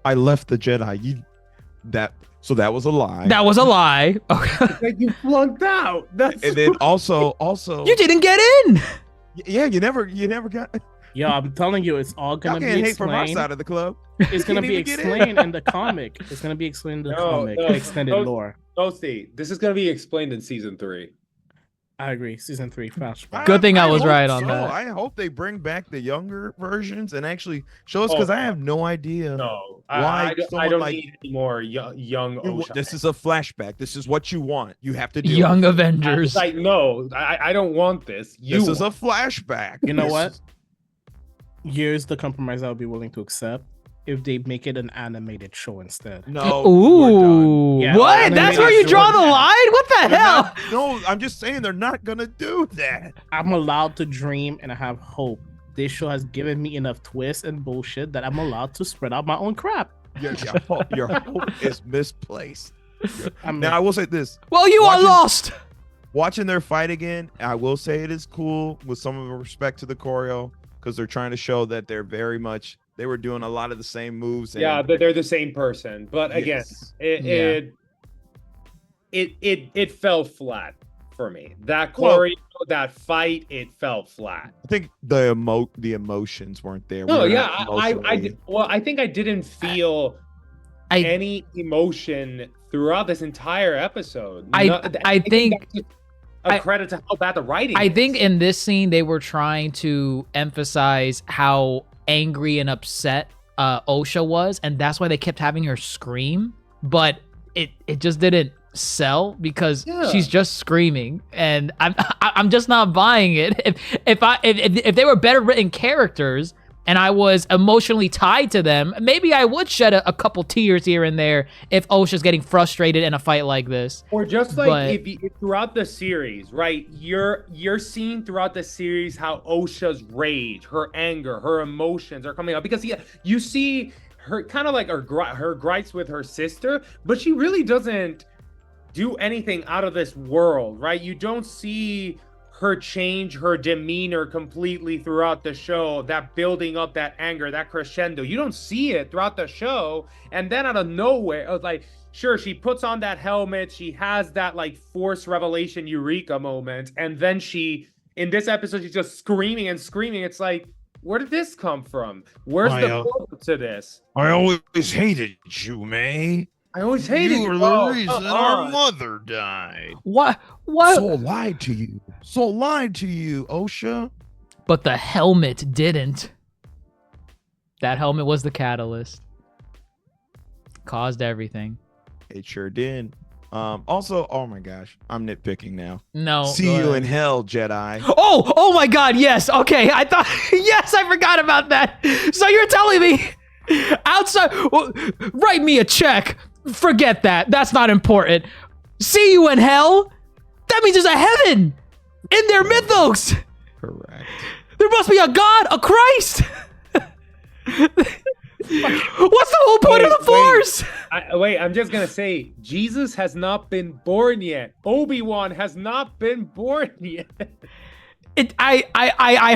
I left the Jedi. So that was a lie.
That was a lie. Okay.
Like you flunked out. That's
And then also
You didn't get in.
Yeah, you never got.
Yo, I'm telling you, it's all
Y'all
gonna
can't
be
hate from our
explained.
side of the club.
It's gonna
Can't
be
even get in.
explained in the comic. It's gonna be explained in the comic, extended lore.
Mostly, this is gonna be explained in season 3.
I agree. Season 3 flashback.
Good thing I was
hope
right on that.
I hope they bring back the younger versions and actually show us, because I have no idea.
No,
Why
I
someone
don't
like-
need any more young Osha.
This is a flashback. This is what you want. You have to do.
Young
it.
Avengers.
Like, no, I don't want this.
This is a flashback.
You know
This
what?
is-
Here's the compromise I would be willing to accept if they make it an animated show instead.
No.
Ooh,
Yeah,
what?
I'm
That's
not
where you
sure
draw the
that.
line? What the hell?
No, I'm just saying they're not gonna do that.
I'm allowed to dream and I have hope. This show has given me enough twists and bullshit that I'm allowed to spread out my own crap.
Your hope is misplaced.
I mean,
Now I will say this:
Well, you are
Watching-
lost.
watching their fight again, I will say it is cool with some of the respect to the choreo, because they're trying to show that they're very much. They were doing a lot of the same moves. And
Yeah, they're the same person, but again,
yes.
it fell flat for me. That
Well-
choreo, that fight, it fell flat.
I think the emotions weren't there.
No,
We were
yeah,
not
I
emotionally-
I think I didn't feel
I-
any emotion throughout this entire episode.
I think
that's just a credit to how bad the writing.
I
is.
think in this scene they were trying to emphasize how angry and upset Osha was, and that's why they kept having her scream. But it just didn't sell because she's just screaming, and I'm just not buying it. If they were better written characters and I was emotionally tied to them, maybe I would shed a couple tears here and there if Osha's getting frustrated in a fight like this.
Or just like
But-
if throughout the series, right? You're seeing throughout the series how Osha's rage, her anger, her emotions are coming out, because you see her kind of like her gripes with her sister, but she really doesn't do anything out of this world, right? You don't see her change her demeanor completely throughout the show, that building up, that anger, that crescendo. You don't see it throughout the show. And then out of nowhere, I was like, sure, she puts on that helmet. She has that like Force revelation eureka moment. And then in this episode, she's just screaming and screaming. It's like, where did this come from? Where's the flow to this?
I always hated you, May.
I always hated
You were
you.
the
Oh,
reason our mother died.
What?
Soul lied to you. Soul lied to you, Osha.
But the helmet didn't. That helmet was the catalyst. Caused everything.
It sure did. Also, oh my gosh, I'm nitpicking now.
No.
See
go
you
ahead.
in hell, Jedi.
Oh my God, yes. Okay, I thought, yes, I forgot about that. So you're telling me outside, well, write me a check. Forget that. That's not important. See you in hell? That means there's a heaven in their mythos.
Correct.
There must be a God, a Christ. What's the whole point of the Force?
Wait, I'm just gonna say, Jesus has not been born yet. Obi-Wan has not been born yet.
I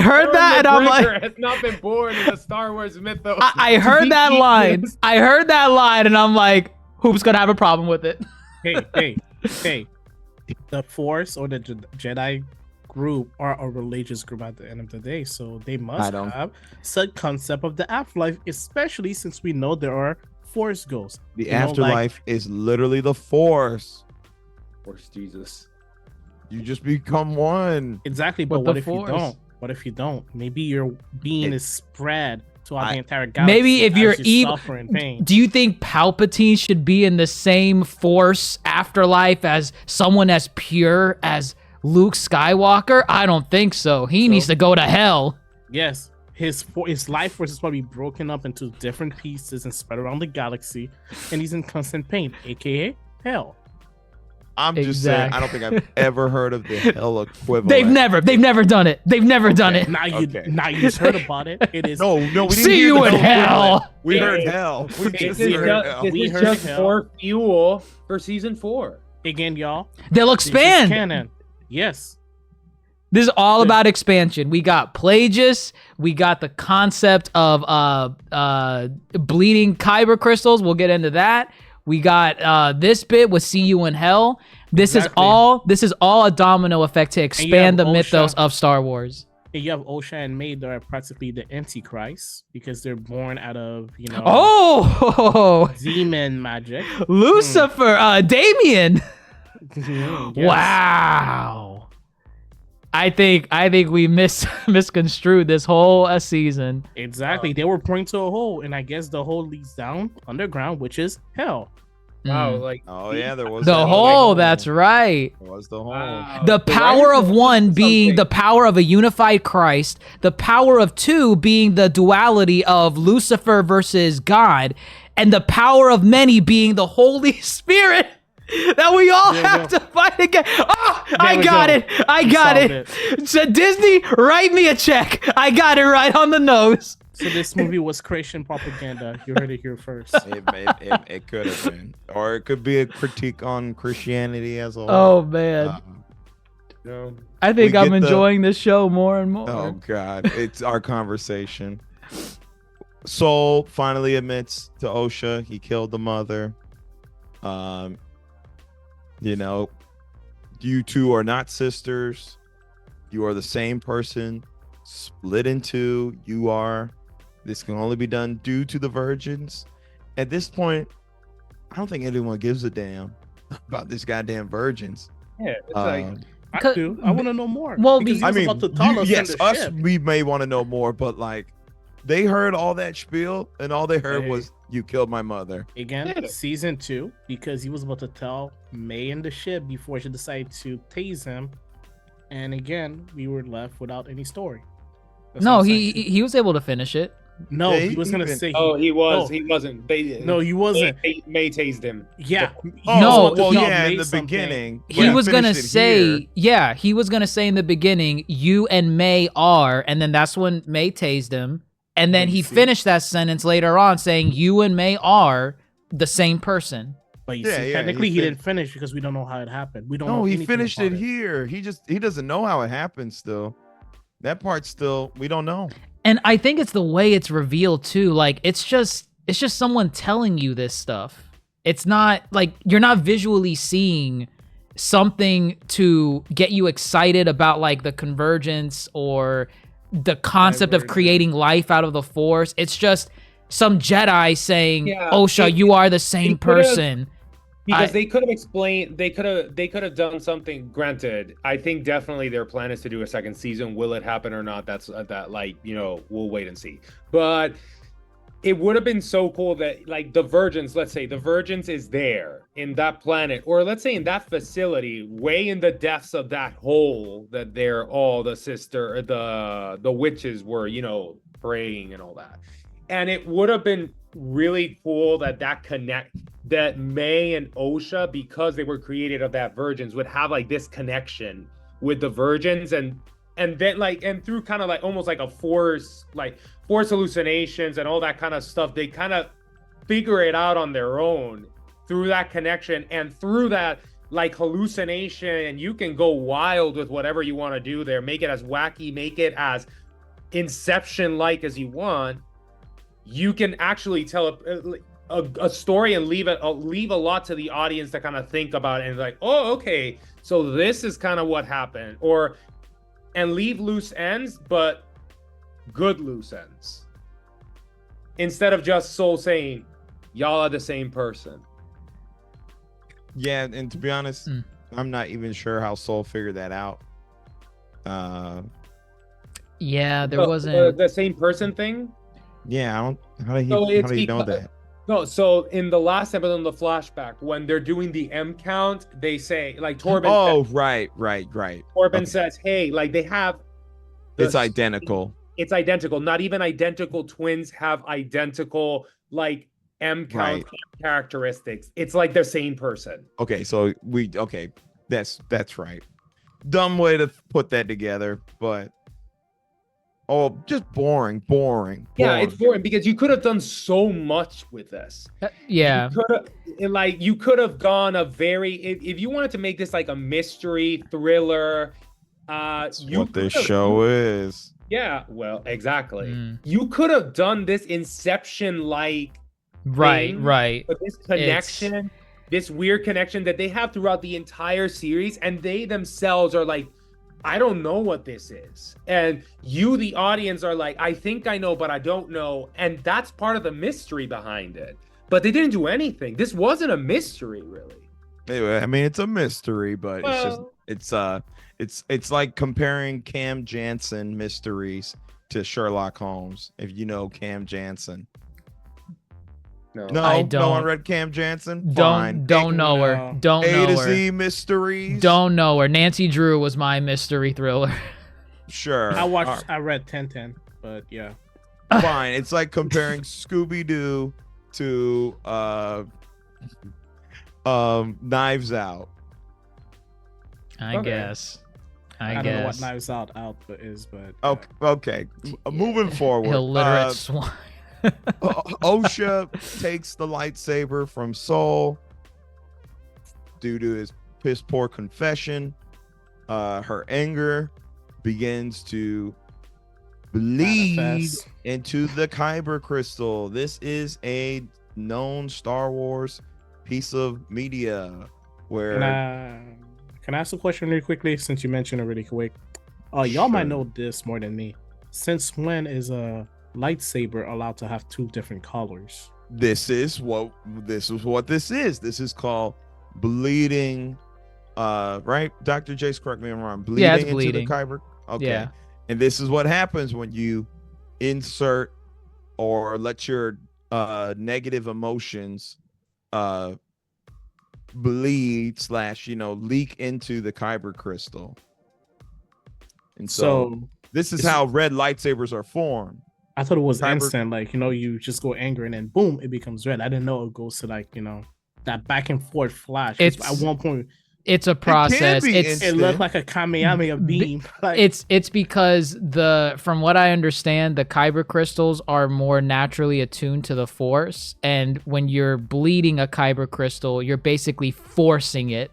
heard that, and I'm like,
McGregor has not been born in the Star Wars mythos.
I heard that line. I heard that line, and I'm like, who's gonna have a problem with it?
hey. The Force or the Jedi group are a religious group at the end of the day, so they must have some concept of the afterlife, especially since we know there are Force ghosts.
The
You know,
afterlife is literally the Force.
Force Jesus.
You just become one.
Exactly, but
With
what
the
if
Force.
you don't? What if you don't? Maybe your being is spread throughout the entire galaxy.
Maybe if
as
you're
you
evil,
suffer in pain.
do you think Palpatine should be in the same Force afterlife as someone as pure as Luke Skywalker? I don't think so. He needs to go to hell.
Yes, his life force is probably broken up into different pieces and spread around the galaxy, and he's in constant pain, aka hell.
I'm just saying, I don't think I've ever heard of the hell equivalent.
They've never done it. They've never done it.
Now you just heard about it. It is
No, we didn't
See
hear
you
the
in
hell
hell.
equivalent. We heard hell. We
This
just
is
heard hell.
just,
We
this is
heard
just
hell.
more fuel for season 4.
again, y'all.
They'll
This is
expand.
canon. Yes.
This is all about expansion. We got Plagueis. We got the concept of bleeding kyber crystals. We'll get into that. We got this bit with See You in Hell. This is
Exactly.
all a domino effect to expand the mythos of Star Wars.
And you have Osha and May that are practically the Antichrist because they're born out of,
Oh,
demon magic.
Lucifer, Damien.
Yes.
Wow. I think we misconstrued this whole season.
Exactly. They were pointing to a hole, and I guess the hole leads down underground, which is hell.
Wow,
Mm.
like
Oh yeah, there was
The
that
whole,
other
that's
hole.
right.
There was the hole.
wow.
The
The
power
writers
of
were
one
onto
being the
something.
power of a unified Christ, the power of two being the duality of Lucifer versus God, and the power of many being the Holy Spirit that we all
There you
have
go.
to fight again. Oh, I
we
got
go.
it. I
You
got
solved
it. So Disney, write me a check. I got it right on the nose.
So this movie was Christian propaganda. You heard it here first.
It could have been, or it could be a critique on Christianity as a whole.
Oh man.
Uh,
No.
I think
we
I'm
get the-
enjoying this show more and more.
Oh God, it's our conversation. Soul finally admits to Osha he killed the mother. You two are not sisters. You are the same person, split in two. You are. This can only be done due to the virgins. At this point, I don't think anyone gives a damn about this goddamn virgins.
Yeah, it's like
I do. I want to know more.
Well,
because he
I
was
I mean,
about to tell us in
yes,
the
us,
ship.
we may want to know more, but like, they heard all that spiel, and all they heard
Hey.
was, "You killed my mother."
Again,
Yeah.
season 2, because he was about to tell May in the ship before she decided to tase him. And again, we were left without any story. That's
No,
what I'm
he
saying.
he was able to finish it.
No,
Yeah,
he was gonna
even-
say.
oh, he was.
no.
He wasn't. They
No, he wasn't.
May tased him.
Yeah.
Oh,
No,
about to
well,
tell
yeah,
May
in the
something.
beginning,
He
when
was gonna
finished it
say,
here-
yeah, he was gonna say in the beginning, you and May are, and then that's when May tased him, and then
Oh, you
he
see?
finished that sentence later on saying, you and May are the same person.
But you
Yeah,
see,
yeah,
technically
he
he
fin-
didn't finish because we don't know how it happened. We don't know
No, he
anything
finished
about
it here. He doesn't know how it happened still. That part still, we don't know.
And I think it's the way it's revealed too. Like it's just someone telling you this stuff. It's not like you're not visually seeing something to get you excited about like the convergence or the concept of
Divergence.
creating life out of the force. It's just some Jedi saying,
Yeah,
Osha,
it-
you are the same
it could've-
person.
Because
I-
they could have explained, they could have done something. Granted, I think definitely their plan is to do a second season. Will it happen or not? That's we'll wait and see. But it would have been so cool that like the Virgins, let's say the Virgins is there in that planet, or let's say in that facility, way in the depths of that hole that they're all the witches were, praying and all that. And it would have been really cool that May and Osha, because they were created of that virgins, would have like this connection with the virgins, and then like, and through kind of like almost like a force hallucinations and all that kind of stuff, they kind of figure it out on their own through that connection and through that like hallucination. And you can go wild with whatever you want to do there, make it as wacky, make it as Inception like as you want. You can actually tell a story and leave a lot to the audience to kind of think about it and like, oh, okay, so this is kind of what happened, and leave loose ends, but good loose ends, instead of just Soul saying, y'all are the same person.
Yeah, and to be honest,
Mm.
I'm not even sure how Soul figured that out.
Yeah, there
So,
wasn't.
the same person thing.
Yeah, I don't. How did he?
So
How
it's
do you know
because-
that?
No, so in the last episode, in the flashback, when they're doing the M count, they say like Torben.
Oh,
says,
right.
Torben
okay.
says, "Hey, like they have." the
It's identical.
It's identical. Not even identical twins have identical like M count
Right.
characteristics. It's like the same person.
Okay, so that's right. Dumb way to put that together, but just boring.
Yeah, it's boring because you could have done so much with this.
Yeah.
You could have gone a very if you wanted to make this like a mystery thriller.
That's
You
what this
could've-
show is.
Yeah, well, exactly.
Mm.
You could have done this Inception like
Right,
thing,
right.
but this connection, this weird connection that they have throughout the entire series, and they themselves are like I don't know what this is. And you, the audience, are like, I think I know, but I don't know. And that's part of the mystery behind it. But they didn't do anything. This wasn't a mystery, really.
Anyway, I mean, it's a mystery, but it's like comparing Cam Jansen mysteries to Sherlock Holmes. If you know Cam Jansen. No,
I don't.
No one read Cam Jansen.
Don't know her. Don't know her.
A to Z mysteries.
Don't know her. Nancy Drew was my mystery thriller.
Sure.
I read 1010, but yeah.
Fine. It's like comparing Scooby Doo to Knives Out.
I guess.
I don't know what Knives Out is, but
okay. Moving forward.
Illiterate swine.
Osha takes the lightsaber from Soul due to his piss poor confession. Her anger begins to bleed
manifest
into the Kyber crystal. This is a known Star Wars piece of media where
can I ask a question really quickly since you mentioned it really quick? Y'all might know this more than me. Since when is a lightsaber allowed to have two different colors?
This is what this is. This is called bleeding. Right, Dr. Jace, correct me if I'm wrong. Bleeding into the Kyber. Okay.
Yeah.
And this is what happens when you insert or let your negative emotions bleed / leak into the Kyber crystal. And so this is how red lightsabers are formed.
I thought it was instant, like, you just go angry and then boom, it becomes red. I didn't know it goes to that back and forth flash. At one point,
it's a process.
It looked like a Kamehameha beam.
It's because from what I understand, the Kyber crystals are more naturally attuned to the Force, and when you're bleeding a Kyber crystal, you're basically forcing it.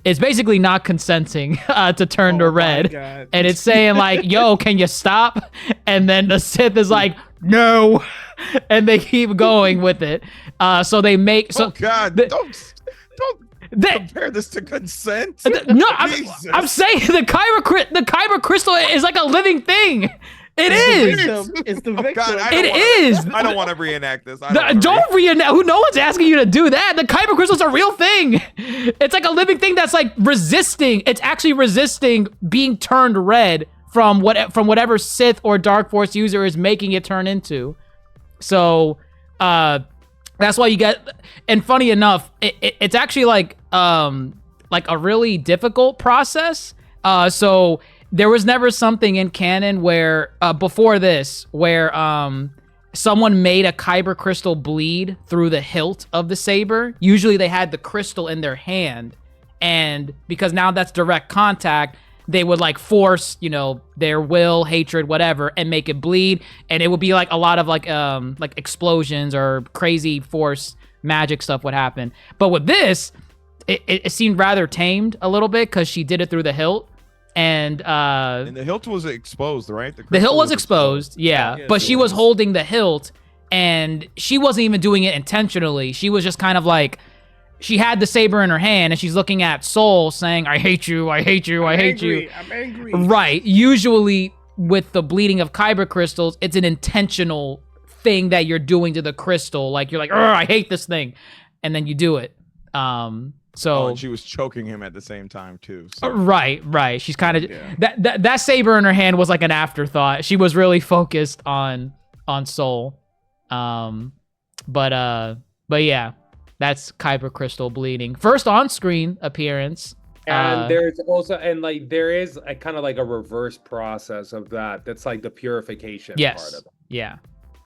It's basically not consenting to turn to red, and it's saying like, "Yo, can you stop?" And then the Sith is like, "No," and they keep going with it. So they make
don't compare this to consent.
No, I'm saying the Kyber crystal is like a living thing. It is.
It's the victim.
I don't want to reenact this.
Don't reenact. No one's asking you to do that. The Kyber crystal's a real thing. It's like a living thing that's like resisting. It's actually resisting being turned red from whatever Sith or Dark Force user is making it turn into. So, that's why you get. And funny enough, it's actually like a really difficult process. So. There was never something in canon where, before this, where someone made a Kyber crystal bleed through the hilt of the saber. Usually they had the crystal in their hand, and because now that's direct contact, they would like force, their will, hatred, whatever, and make it bleed, and it would be like a lot of like explosions or crazy force magic stuff would happen. But with this, it seemed rather tamed a little bit because she did it through the hilt. And
the hilt was exposed, right?
The hilt was exposed, yeah. But she was holding the hilt, and she wasn't even doing it intentionally. She was just kind of like, she had the saber in her hand, and she's looking at Soul, saying, "I hate you, I hate you, I hate you."
I'm angry.
Right. Usually, with the bleeding of Kyber crystals, it's an intentional thing that you're doing to the crystal. Like, you're like, "I hate this thing," and then you do it. So
and she was choking him at the same time too. So.
Right. She's kind of that saber in her hand was like an afterthought. She was really focused on Soul. But yeah, that's Kyber crystal bleeding. First on-screen appearance.
And there's also there is a kind of like a reverse process of that. That's like the purification part of it.
Yeah.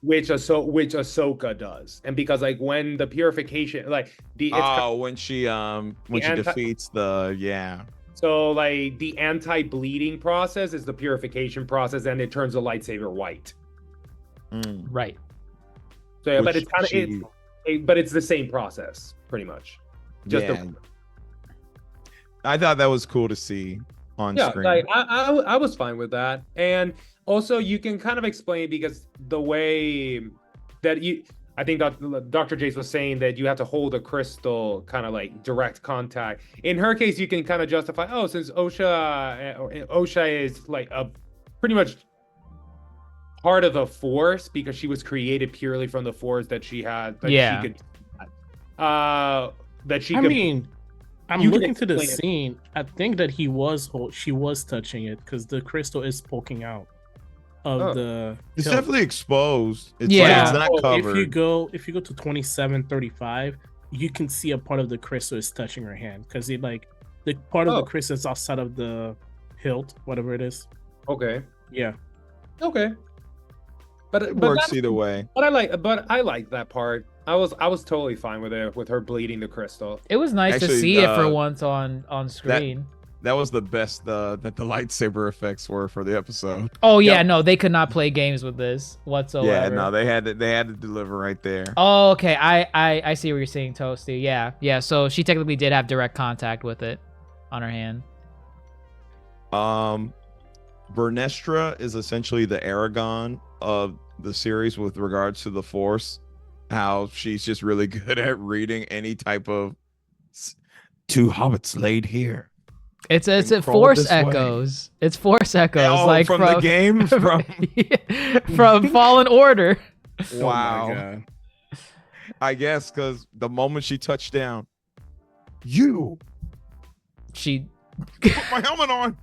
Which Ahsoka does, and because like when the purification, when she
defeats the
so like the anti-bleeding process is the purification process, and it turns the lightsaber white.
Right.
So yeah, but it's kind of but it's the same process pretty much.
I thought that was cool to see on screen.
Like I was fine with that, and also you can kind of explain because the way that I think that Dr. Jace was saying that you have to hold a crystal kind of like direct contact. In her case, you can kind of justify, oh, since Osha is like a pretty much part of the Force because she was created purely from the Force that she had. That
Yeah.
She could, that she
I
could.
mean, I'm
you can
looking to the
explain it.
scene. I think that she was touching it because the crystal is poking out of
Oh.
the.
It's
hilt.
definitely exposed. It's
Yeah.
like it's not
Oh,
covered.
If you go to 27:35, you can see a part of the crystal is touching her hand because the part of the
Oh.
crystal is outside of the hilt, whatever it is.
Okay.
Yeah.
Okay. But
It
but
works
that's-
either way.
But I like that part. I was totally fine with it, with her bleeding the crystal.
It was nice to
Actually,
see it for once on screen.
That was the best that the lightsaber effects were for the episode.
Oh yeah,
Yep.
no, they could not play games with this whatsoever.
Yeah, no, they had to deliver right there.
Oh, okay. I see what you're saying, Toasty. Yeah. So she technically did have direct contact with it on her hand.
Vernestra is essentially the Aragon of the series with regards to the Force. How she's just really good at reading any type of two hobbits laid here.
It's
And crawl
Force
this way.
echoes. It's Force echoes,
Oh,
like
from the game. From
from Fallen Order.
Oh
wow.
my God.
I guess because the moment she touched down, you
She
put my helmet on.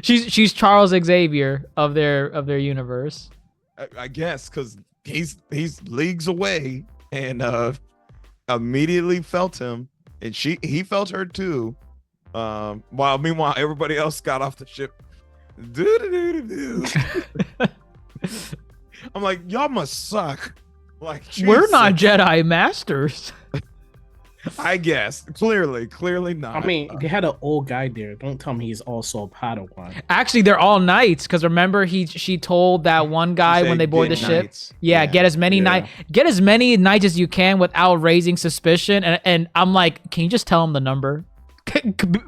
she's Charles Xavier of their universe.
I guess because he's leagues away and immediately felt him, and he felt her too. While meanwhile everybody else got off the ship. Doo-doo-doo-doo-doo. I'm like, y'all must suck. Like,
We're not
Jesus.
Jedi masters.
I guess clearly not.
I mean, they had an old guy there. Don't tell me he's also a Padawan.
Actually, they're all knights because remember she told that one guy
He
when
said
they board the
get
ship.
knights.
Yeah, get as many
Yeah.
get as many knights as you can without raising suspicion. And I'm like, can you just tell him the number?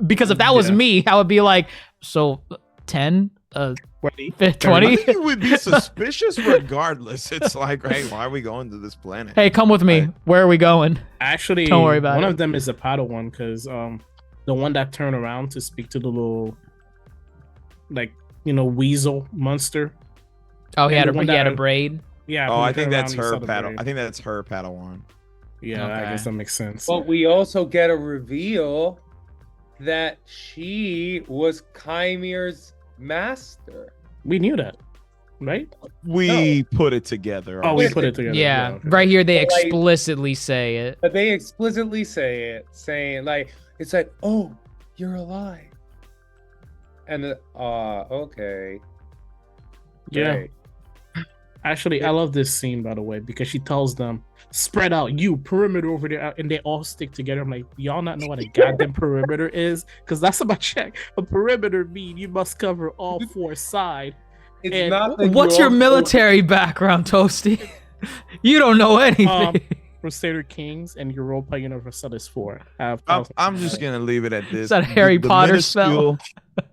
Because if that was
Yeah.
me, I would be like, so 10,
20?
20.
I think you would be suspicious regardless. It's like, hey, why are we going to this planet?
Hey, come with me.
Right.
Where are we going?
Actually,
Don't worry about
one
it.
of them is a Padawan because the one that turned around to speak to the little, like, weasel monster.
Oh, he
And
had
the one
a
that-
braid.
Yeah.
Oh,
when
I
he
think
turned
that's
around, he
her
saw the
Padawan.
braid.
I think that's her Padawan.
Yeah, I
Okay.
guess that makes sense.
But we also get a reveal that she was Chymere's master.
We knew that, right?
We put it together.
Oh, we
Wait,
put it together.
Yeah,
okay.
right here they
But, like-
explicitly say it.
But they explicitly say it, saying like it's like, oh, you're alive. And okay.
Yeah.
Great.
Actually, I love this scene, by the way, because she tells them, spread out, you perimeter over there, and they all stick together. I'm like, y'all not know what a goddamn perimeter is? Because that's about check. A perimeter mean you must cover all four sides.
It's
And
not that
What's
you
your
also-
military background, Toasty? You don't know anything.
Crusader Kings and Europa Universalis 4.
I'm just gonna leave it at this.
It's that Harry Potter spell.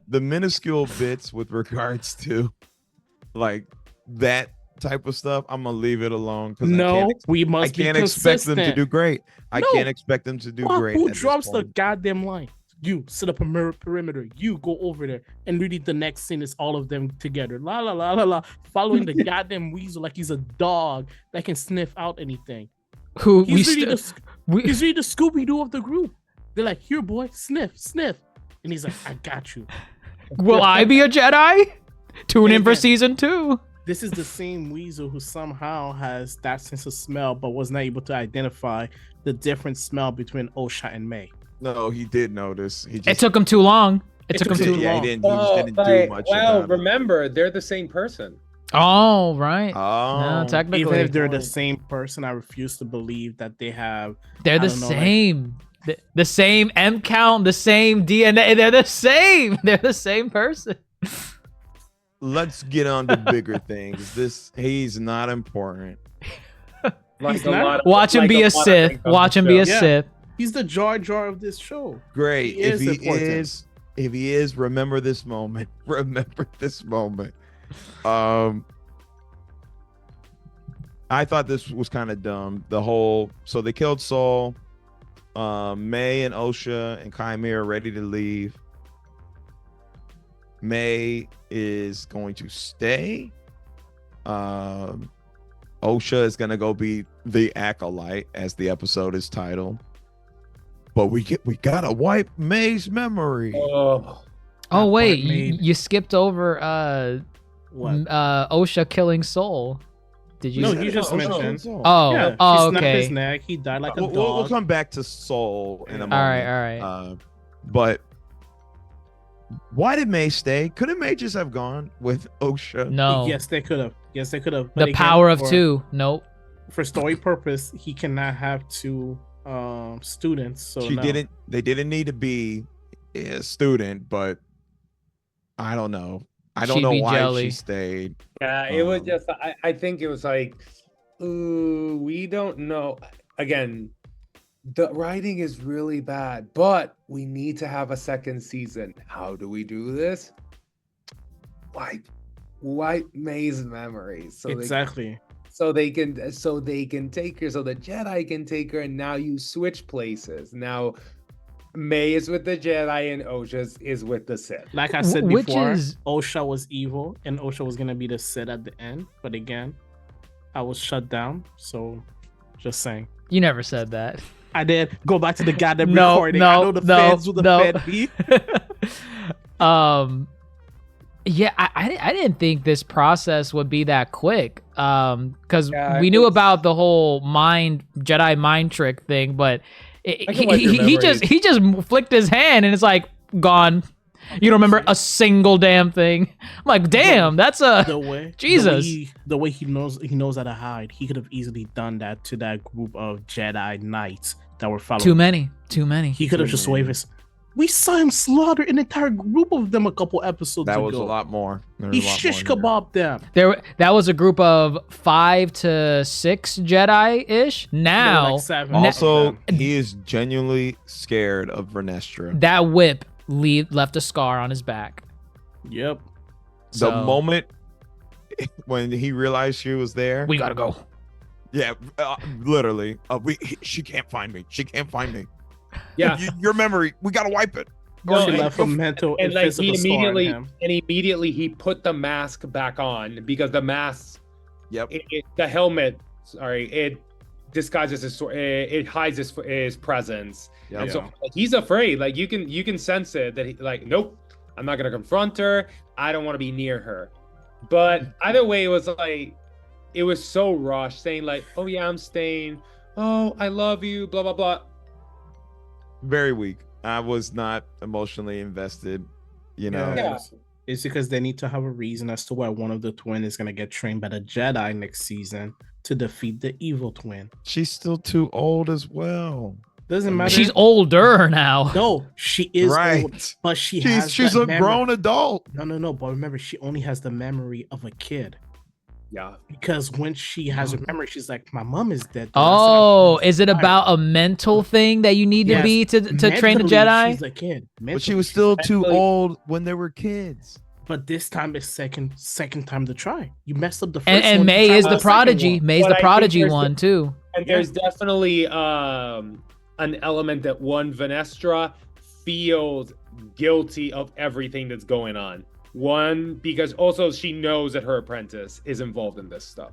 The minuscule bits with regards to like that type of stuff, I'm gonna leave it alone because
No, we
I
must be
can't expect them to
consistent.
do great. I
No.
can't expect them to do
Well,
great.
who
at this
drops the
point.
goddamn line? You set up a perimeter. You go over there, and really the next scene is all of them together. La la la la la, following the goddamn weasel like he's a dog that can sniff out anything.
Who we
He's really
st-
the
we
he's really the Scooby Doo of the group. They're like, here, boy, sniff, sniff, and he's like, I got you.
will I be a Jedi? Tune
And
in for
again-
season 2.
This is the same weasel who somehow has that sense of smell, but was not able to identify the different smell between Osha and May.
No, he did notice. He just
It took him too long. It took him
took
too
too
yeah,
long.
he didn't. He just
Oh,
didn't do
but,
much.
well,
about it.
remember, they're the same person.
Oh, right.
Oh,
No, technically.
Even if they're the same person, I refuse to believe that they have.
They're the
I don't know, like-
same. The same M count, the same DNA. They're the same. They're the same person.
let's get on to bigger things. He's not important.
Like
He's
a
not-
lot of-
Watch him
like
be a
lot of
Sith.
things on
Watch
the
him be a
show.
Yeah.
Sith.
He's the Jar Jar of this show.
Great.
He
If
is
he
important.
is, remember this moment. Remember this moment. I thought this was kind of dumb. So they killed Soul. May and Osha and Chimera are ready to leave. May is going to stay. Osha is gonna go be the Acolyte, as the episode is titled. But we gotta wipe May's memory.
Oh,
Oh wait,
part made-
you skipped over
What?
Osha killing Soul. Did you?
No,
say-
you just mentioned.
Oh,
Yeah,
oh,
she snapped
okay.
his neck. He died like a dog.
We'll come back to Soul in a moment.
All right.
But why did May stay? Couldn't May just have gone with Osha?
No.
Yes, they could have. Yes, they could have.
The power of two. Nope.
For story purpose, he cannot have two students. So
She
no.
didn't. They didn't need to be a student, but I don't know. I don't
She'd
know
be
why
jelly.
she stayed.
yeah, it was
Um,
just. I think it was like, ooh, we don't know. Again, the writing is really bad, but we need to have a second season. How do we do this? Wipe May's memories
Exactly.
so they can take her, so the Jedi can take her, and now you switch places. Now May is with the Jedi and Osha is with the Sith.
Like I said
Which
before,
is-
Osha was evil, and Osha was gonna be the Sith at the end. But again, I was shut down. So, just saying.
You never said that.
I did go back to the goddamn
No,
recording. I
no,
know the
no,
feds who the
no.
fed be.
Yeah, I didn't think this process would be that quick. Because
Yeah,
we knew
it's-
about the whole Jedi mind trick thing, but
I can wipe your
he just flicked his hand and it's like gone. You don't remember a single damn thing. I'm like, damn, that's a
The way
Jesus.
the way he knows how to hide. He could have easily done that to that group of Jedi Knights that were following.
too many.
He could have just waved his. We saw him slaughter an entire group of them a couple episodes
That
ago.
was a lot more. There was
He
a lot
shish
more in there.
kebabbed them.
That was a group of 5 to 6 Jedi-ish.
There were
Now
like 7
Also,
of them.
he is genuinely scared of Vernestra.
that whip left a scar on his back.
Yep.
The
So,
moment when he realized she was there,
we gotta go.
yeah, literally, she can't find me. She can't find me.
Yeah.
Your memory, we gotta wipe it.
No,
She
and-
left a mental and
and like
physical
he
scar on
immediately
him.
he put the mask back on, because the mask,
Yep.
the helmet, it disguises it hides his presence.
Yep.
And so like, he's afraid. Like you can sense it that he like, nope, I'm not gonna confront her. I don't want to be near her. But either way, it was so rushed, saying like, oh yeah, I'm staying. Oh, I love you. Blah blah blah.
Very weak. I was not emotionally invested. You know.
Yeah.
It's because they need to have a reason as to why one of the twin is gonna get trained by the Jedi next season to defeat the evil twin.
She's still too old as well.
Doesn't matter.
She's older now.
No, she is
Right.
old, but she's
She's a grown adult.
No. But remember, she only has the memory of a kid.
Yeah.
Because when she has her memory, she's like, "My mom is dead."
Oh, is it about a mental thing that you need to
Yes.
be to train a
Mentally,
Jedi?
She's a kid,
But she was still too
Mentally-
old when they were kids.
But this time is second time to try. You messed up the first
And
one.
May
try
is
the
the
second
prodigy.
one.
May's
But
the
I think
prodigy
there's
one too.
And there's definitely an element that Venestra feels guilty of everything that's going on. One, because also she knows that her apprentice is involved in this stuff.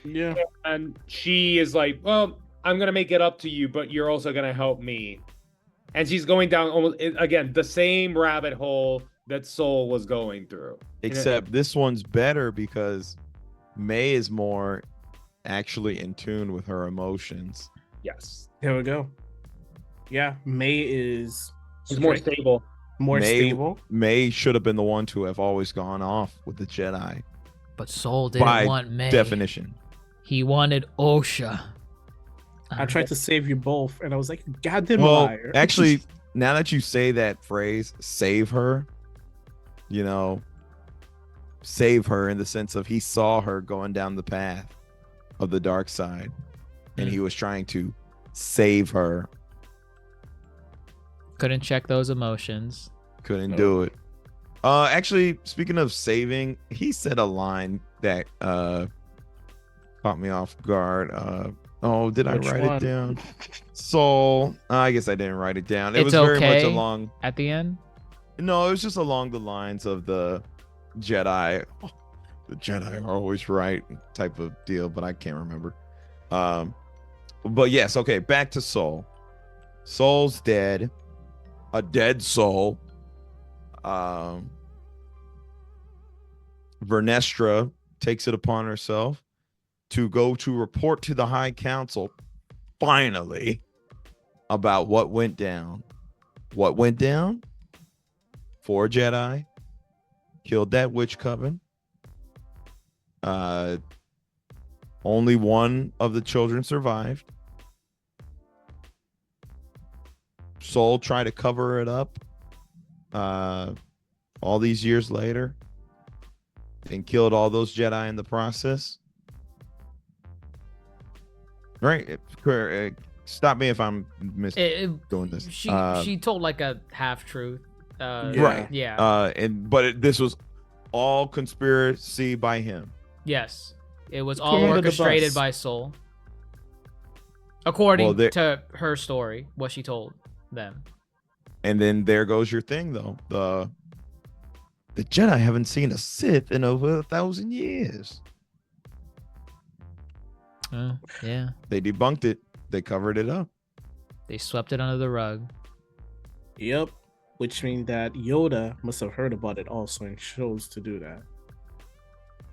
Yeah.
And she is like, well, I'm going to make it up to you, but you're also going to help me. And she's going down almost, again, the same rabbit hole that Soul was going through.
Except this one's better because May is more actually in tune with her emotions.
Yes.
There we go. Yeah, May is
She's more stable.
more
May-
stable.
May should have been the one to have always gone off with the Jedi
But Soul didn't
by
want May.
definition.
He wanted Osha.
I tried to save you both, and I was like, "Goddamn
Well,
liar!"
actually, now that you say that phrase, save her, you know, save her in the sense of he saw her going down the path of the dark side and he was trying to save her.
Couldn't check those emotions.
Couldn't do it. Actually, speaking of saving, he said a line that caught me off guard. Did I
Which
write
one?
it down? Soul. I guess I didn't write it down. It
It's
was very much
okay.
along.
At the end.
No, it was just along the lines of the Jedi. The Jedi are always right type of deal, but I can't remember. But yes, okay, back to Soul. Soul's dead. A dead soul. Vernestra takes it upon herself to go to report to the High Council, finally, about what went down. What went down? 4 Jedi killed that witch coven. Only one of the children survived. Soul tried to cover it up all these years later and killed all those Jedi in the process. Right? Stop me if I'm doing this.
She told like a half truth.
Right.
Yeah.
This was all conspiracy by him.
Yes. It was all
Under the
orchestrated
bus.
by Soul. According to her story, what she told them.
And then there goes your thing, though. The Jedi haven't seen a Sith in over 1,000 years.
Yeah.
They debunked it. They covered it up.
They swept it under the rug.
Yep. Which means that Yoda must have heard about it also and chose to do that.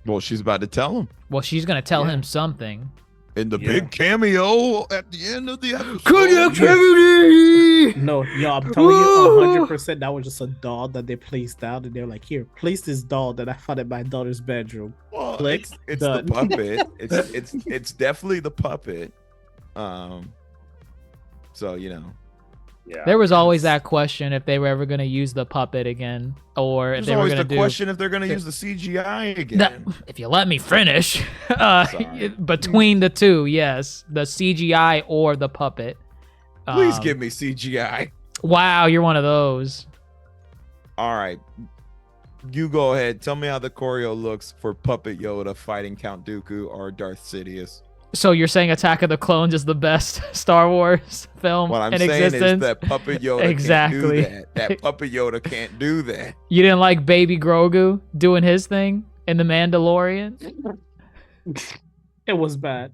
Well, she's about to tell him
Well, she's gonna tell
Yeah.
him something.
in the
Yeah.
big cameo at the end of the episode.
Connectivity!
No, yo, I'm telling you 100% that was just a doll that they placed down and they're like, here, place this doll that I found in my daughter's bedroom.
Well,
Click,
it's the
done.
puppet. It's definitely the puppet. So
Yeah.
There was always that question if they were ever gonna use the puppet again, or if
there's
they were
always
gonna
the
do.
question if they're going to use the CGI again.
If you let me finish,
Sorry.
between the two, yes, the CGI or the puppet.
Please give me CGI.
Wow, you're one of those.
All right. You go ahead. Tell me how the choreo looks for Puppet Yoda fighting Count Dooku or Darth Sidious.
So you're saying Attack of the Clones is the best Star Wars film
What I'm
in
saying
existence?
is that Puppet Yoda
Exactly.
can't do that. That Puppet Yoda can't do that.
You didn't like Baby Grogu doing his thing in The Mandalorian?
It was bad.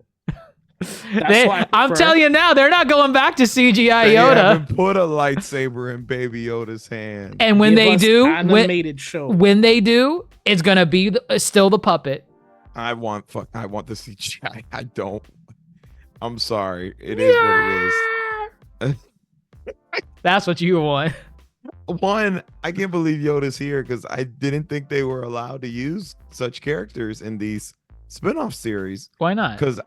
I'm
prefer-
telling you now, they're not going back to CGI
They
Yoda.
haven't put a lightsaber in Baby Yoda's hand.
And when
Give
they
us
do,
animated show.
when they do, it's gonna be still the puppet.
I want the CGI. I don't. I'm sorry. It is what it is.
That's what you want.
One, I can't believe Yoda's here because I didn't think they were allowed to use such characters in these spin-off series.
Why not?
Because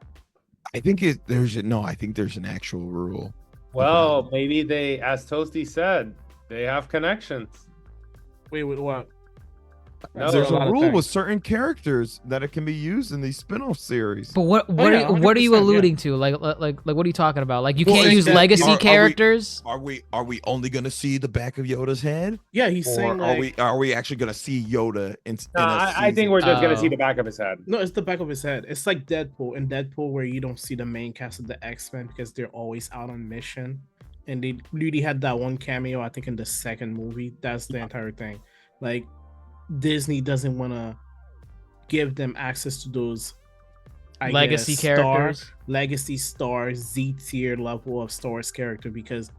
I think there's an actual rule.
Well, maybe they, as Toasty said, they have connections.
Wait, what?
No,
There's
a lot
a
of
rule
things.
with certain characters that it can be used in these spin-off series.
But what
yeah,
what are you
100%, yeah.
alluding to? Like what are you talking about? Like you
Well,
can't
it's
use
that-
legacy
are we-
characters?
Are we only gonna see the back of Yoda's head?
Yeah, he's
Or
saying like,
are we actually gonna see Yoda in
No,
a
I think
season?
we're just gonna see
Oh.
the back of his head.
no, it's the back of his head. It's like Deadpool. In Deadpool, where you don't see the main cast of the X-Men because they're always out on mission. And they really had that one cameo, I think, in the second movie. That's the entire thing. Like, Disney doesn't want to give them access to those
Legacy characters.
legacy star Z tier level of Star Wars character because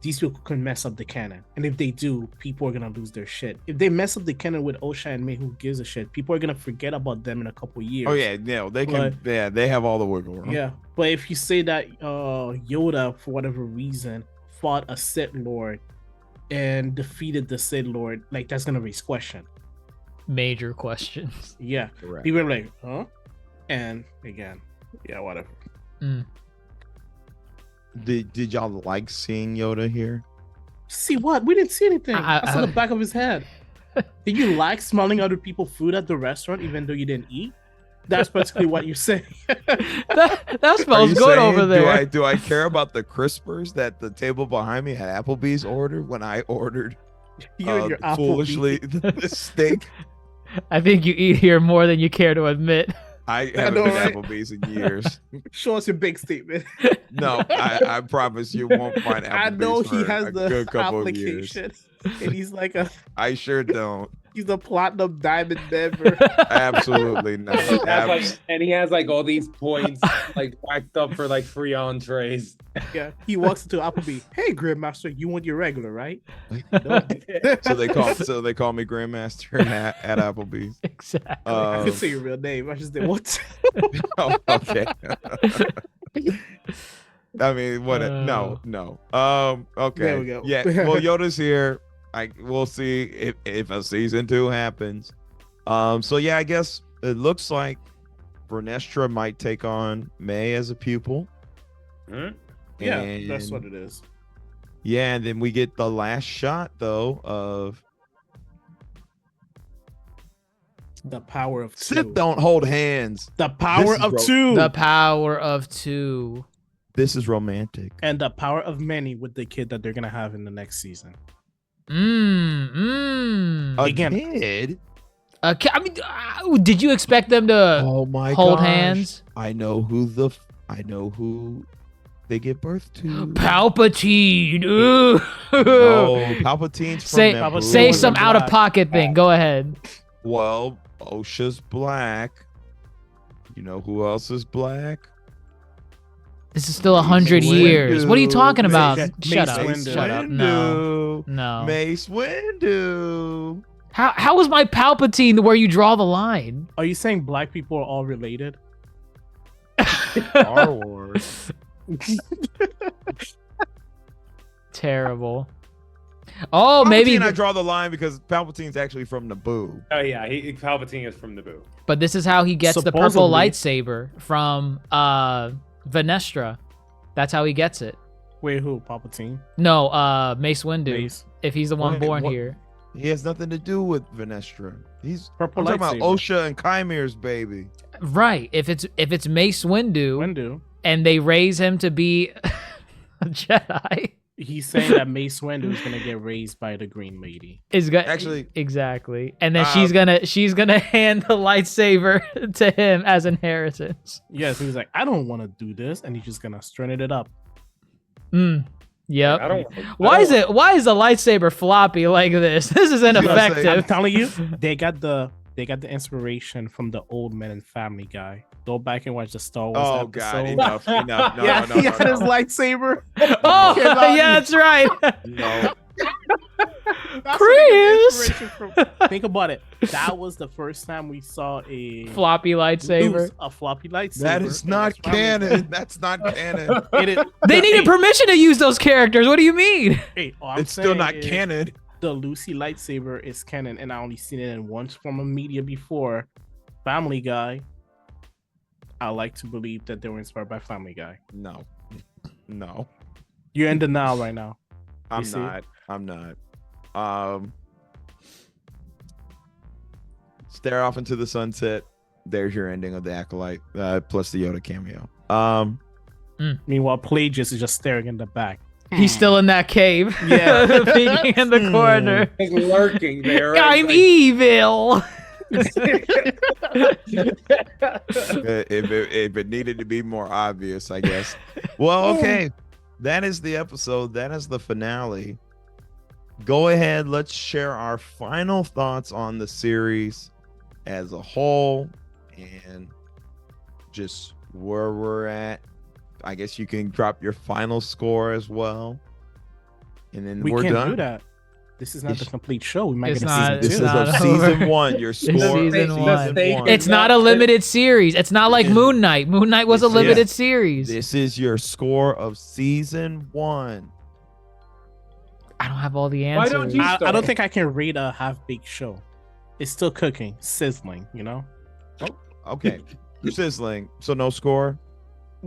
these people can mess up the canon, and if they do, people are gonna lose their shit. If they mess up the canon with Osha and May, who gives a shit? People are gonna forget about them in a couple years.
Oh yeah, no, they can. Yeah, they have all the wiggle room.
Yeah, but if you say that Yoda, for whatever reason, fought a Sith Lord and defeated the Sith Lord, like that's gonna raise question.
Major questions.
Yeah,
Correct.
people are like, huh? And again, yeah, whatever.
Did y'all like seeing Yoda here?
See what? We didn't see anything. I saw
I-
the back of his head. Did you like smelling other people's food at the restaurant even though you didn't eat? That's basically what you're saying.
that
Are
smells
you
good
saying,
over there.
Do I care about the crispers that the table behind me had Applebee's ordered when I ordered
You and your
foolishly
Applebee's.
the steak?
I think you eat here more than you care to admit.
I haven't
know,
been
right?
to Applebee's in years.
Show us your big statement.
No, I promise you won't find Applebee's.
I know he
for
has
a
the
good couple of years.
application, and he's like a
I sure don't.
he's a platinum diamond member.
Absolutely not.
And he has like all these points like backed up for like free entrees.
Yeah, he walks into Applebee. Hey, Grandmaster, you want your regular, right?
So they call me Grandmaster at Applebee's.
Exactly.
I could say your real name. I just didn't want to.
Oh, okay. I mean, what? No. Okay.
There we go.
Yeah. Well, Yoda's here. We'll see if a season 2 happens. So yeah, I guess it looks like Vernestra might take on May as a pupil.
Yeah, that's what it is.
Yeah, and then we get the last shot though of
The power of two.
Sith don't hold hands.
The power
This is
of two.
The power of 2.
This is romantic.
And the power of many with the kid that they're gonna have in the next season.
Again, kid?
I mean, did you expect them to
Oh my
hold
gosh.
hands?
I know who they give birth to.
Palpatine. Ooh.
No, Palpatine's from Naboo.
Say some
Black.
out of pocket thing. Go ahead.
Well, Osha's black. You know who else is black?
This is still 100 years. What are you talking about?
Mace
Shut up.
Windu.
Shut up. No. No.
Mace Windu.
How was my Palpatine where you draw the line?
Are you saying black people are all related?
Star Wars.
Terrible. Oh, maybe.
I draw the line because Palpatine's actually from Naboo.
Oh yeah, Palpatine is from Naboo.
But this is how he gets the purple
Supposedly.
lightsaber from Vernestra. That's how he gets it.
Wait, who? Palpatine?
No, Mace Windu.
Mace.
If he's the one
Wait,
born
what?
here.
He has nothing to do with Vernestra. He's
Purple
I'm talking about
lightsaber.
Osha and Kymir's baby.
Right. If it's Mace Windu,
Windu.
and they raise him to be a Jedi.
He's saying that Mace Windu is gonna get raised by the Green Lady.
Actually-
exactly, and then she's gonna hand the lightsaber to him as inheritance.
Yes, he's like, I don't want to do this, and he's just gonna straighten it up.
Yep.
I don't.
Why is the lightsaber floppy like this? This is
gonna say-
I'm
ineffective.
telling you, they got the inspiration from the Old Men and Family Guy. Go back and watch the Star Wars
Oh
episode.
God, enough. No,
yeah,
no,
he
no,
had his
no.
lightsaber.
Oh,
Came out
yeah,
and-
that's right.
No.
That's where they get
Chris!
inspiration from. Think about it. That was the first time we saw a
Floppy lightsaber.
lose a floppy lightsaber.
That is not
That's probably-
canon. That's not canon.
It is-
They needed
hey,
permission to use those characters. What do you mean?
hey, all I'm
It's still
saying
not
is
canon.
The Lucy lightsaber is canon, and I only seen it in one form of media before. Family Guy. I like to believe that they were inspired by Family Guy.
No.
You're in denial right now.
I'm
see?
not. Stare off into the sunset. There's your ending of the Acolyte, plus the Yoda cameo.
Meanwhile, Plagius is just staring in the back.
He's still in that cave.
Yeah.
Peeking in the corner.
He's lurking there. Right?
I'm evil.
If it needed to be more obvious, I guess. Well, okay. That is the episode. That is the finale. Go ahead. Let's share our final thoughts on the series as a whole and just where we're at. I guess you can drop your final score as well. And then
We
we're
can't
done.
do that. This is not
It's-
the complete show. We might
It's
get a
not-
This
it's
is
not
of
over.
season 1. Your score.
season one.
one.
It's not a limited series. It's not like Moon Knight. Moon Knight was a
This is-
limited series.
This is your score of season 1.
I don't have all the
Why
answers.
don't you-
I don't think I can rate a half-baked show. It's still cooking, sizzling, you know?
Okay. Sizzling. So no score?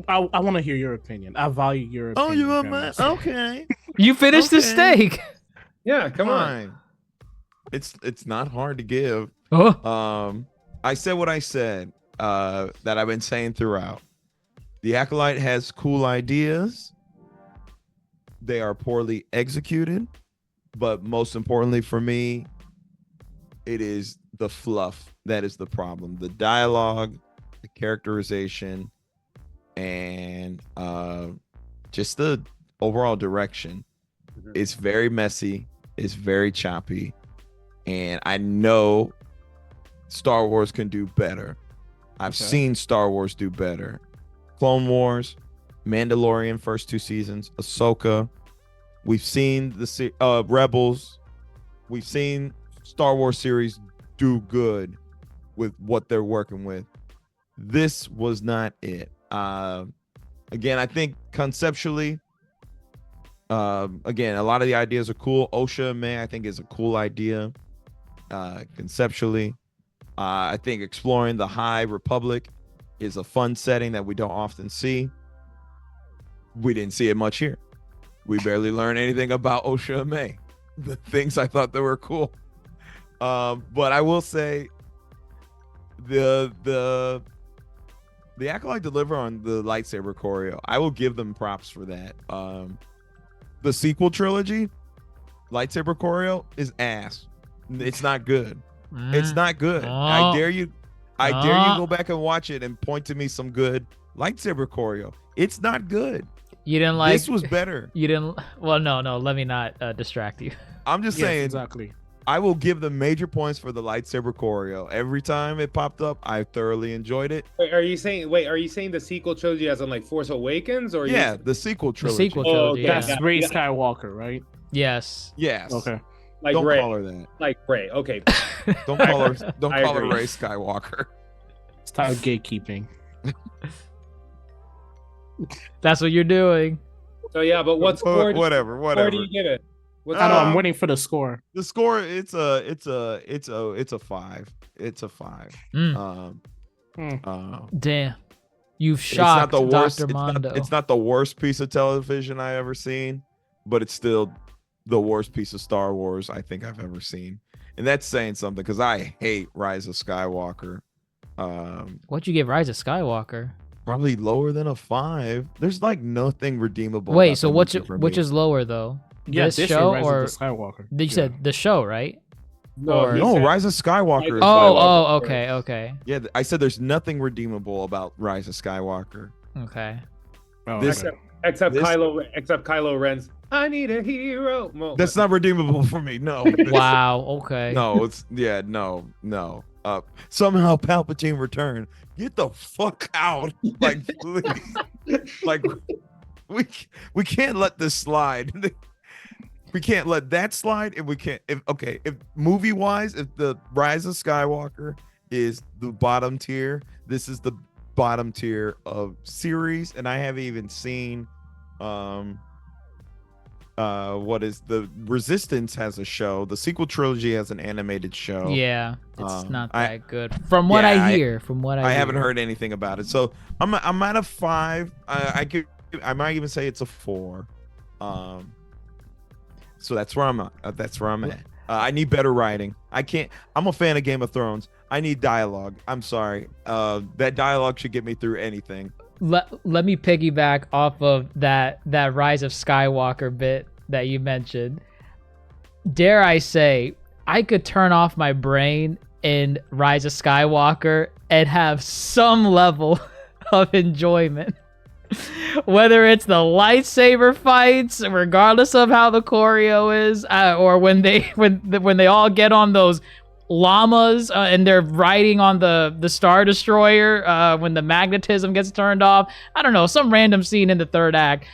I want to hear your opinion. I value your opinion.
Oh, you want my
Grandmaster.
okay.
You finished the
Okay.
steak.
Yeah, come on.
Fine. It's not hard to give.
Oh,
I said what I said, that I've been saying throughout. The Acolyte has cool ideas. They are poorly executed, but most importantly for me, it is the fluff that is the problem. The dialogue the characterization, and just the overall direction. It's very messy. It's very choppy. And I know Star Wars can do better. I've seen Star Wars do better. Clone Wars, Mandalorian first 2 seasons, Ahsoka. We've seen the Rebels. We've seen Star Wars series do good with what they're working with. This was not it. Again, I think conceptually, again, a lot of the ideas are cool. Osha May, I think, is a cool idea. Conceptually, I think exploring the High Republic is a fun setting that we don't often see. We didn't see it much here. We barely learned anything about Osha May. The things I thought that were cool. But I will say the Acolyte deliver on the lightsaber choreo. I will give them props for that. The sequel trilogy, lightsaber choreo, is ass. It's not good. It's not good. I dare you go back and watch it and point to me some good lightsaber choreo. It's not good.
You didn't like
this was better.
You didn't. Well, no. Let me not distract you.
I'm just saying.
Exactly.
I will give them major points for the lightsaber choreo. Every time it popped up, I thoroughly enjoyed it.
Wait, are you saying the sequel trilogy as in like Force Awakens, or
the sequel trilogy?
The sequel trilogy.
That's Rey Skywalker, right?
Yes.
Yes.
Okay.
Like
Don't
Rey.
call her that.
Like Rey. Okay.
Don't call her. Don't
I
call her
agree.
Rey Skywalker.
Style gatekeeping.
That's what you're doing.
So yeah, but what score?
Whatever.
Score do you give it? What's
I know. I'm waiting for the score.
The score. It's a 5. It's a 5.
Damn. You've
It's not
shocked
the worst.
Dr. Mondo.
It's not the worst piece of television I ever seen, but it's still the worst piece of Star Wars I think I've ever seen, and that's saying something because I hate Rise of Skywalker.
What'd you give Rise of Skywalker?
Probably lower than a 5. There's like nothing redeemable.
Wait,
about
so
that movie
which
for me.
is lower though?
Yeah,
this
this
show
Rise
or
of the Skywalker.
you said the show, right?
No, he
No,
said-
Rise of Skywalker. Is
Oh, okay.
yeah. I said there's nothing redeemable about Rise of Skywalker.
Okay.
Oh,
This-
okay.
except
this-
Kylo Ren's "I need a hero" moment.
That's not redeemable for me. No.
Wow. Okay.
No, it's no. Somehow Palpatine returned. Get the fuck out! Like, please. Like, we can't let this slide. We can't let that slide, and we can't. If movie wise, if the Rise of Skywalker is the bottom tier, this is the bottom tier of series, and I haven't even seen. What is the Resistance has a show? The sequel trilogy has an animated show.
Yeah, it's not
I-
that good. From what
Yeah,
I hear,
I haven't heard anything about it, so I'm at a 5. I might even say it's a 4. So that's where I'm at. That's where I'm at. I need better writing. I'm a fan of Game of Thrones. I need dialogue. I'm sorry. That dialogue should get me through anything.
Let me piggyback off of that Rise of Skywalker bit that you mentioned. Dare I say, I could turn off my brain in Rise of Skywalker and have some level of enjoyment. Whether it's the lightsaber fights, regardless of how the choreo is, or when they all get on those llamas and they're riding on the Star Destroyer when the magnetism gets turned off. I don't know, some random scene in the third act.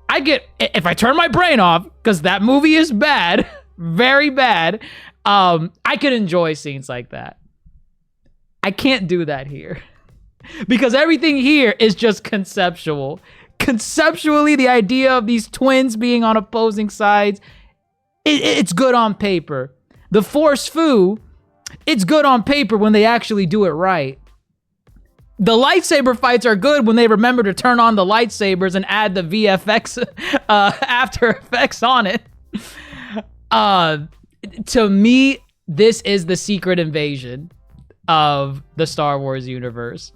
If I turn my brain off, because that movie is bad, very bad, I could enjoy scenes like that. I can't do that here. Because everything here is just conceptual. Conceptually, the idea of these twins being on opposing sides, it's good on paper. The Force Fu, it's good on paper when they actually do it right. The lightsaber fights are good when they remember to turn on the lightsabers and add the VFX After Effects on it. To me, this is the secret invasion of the Star Wars universe.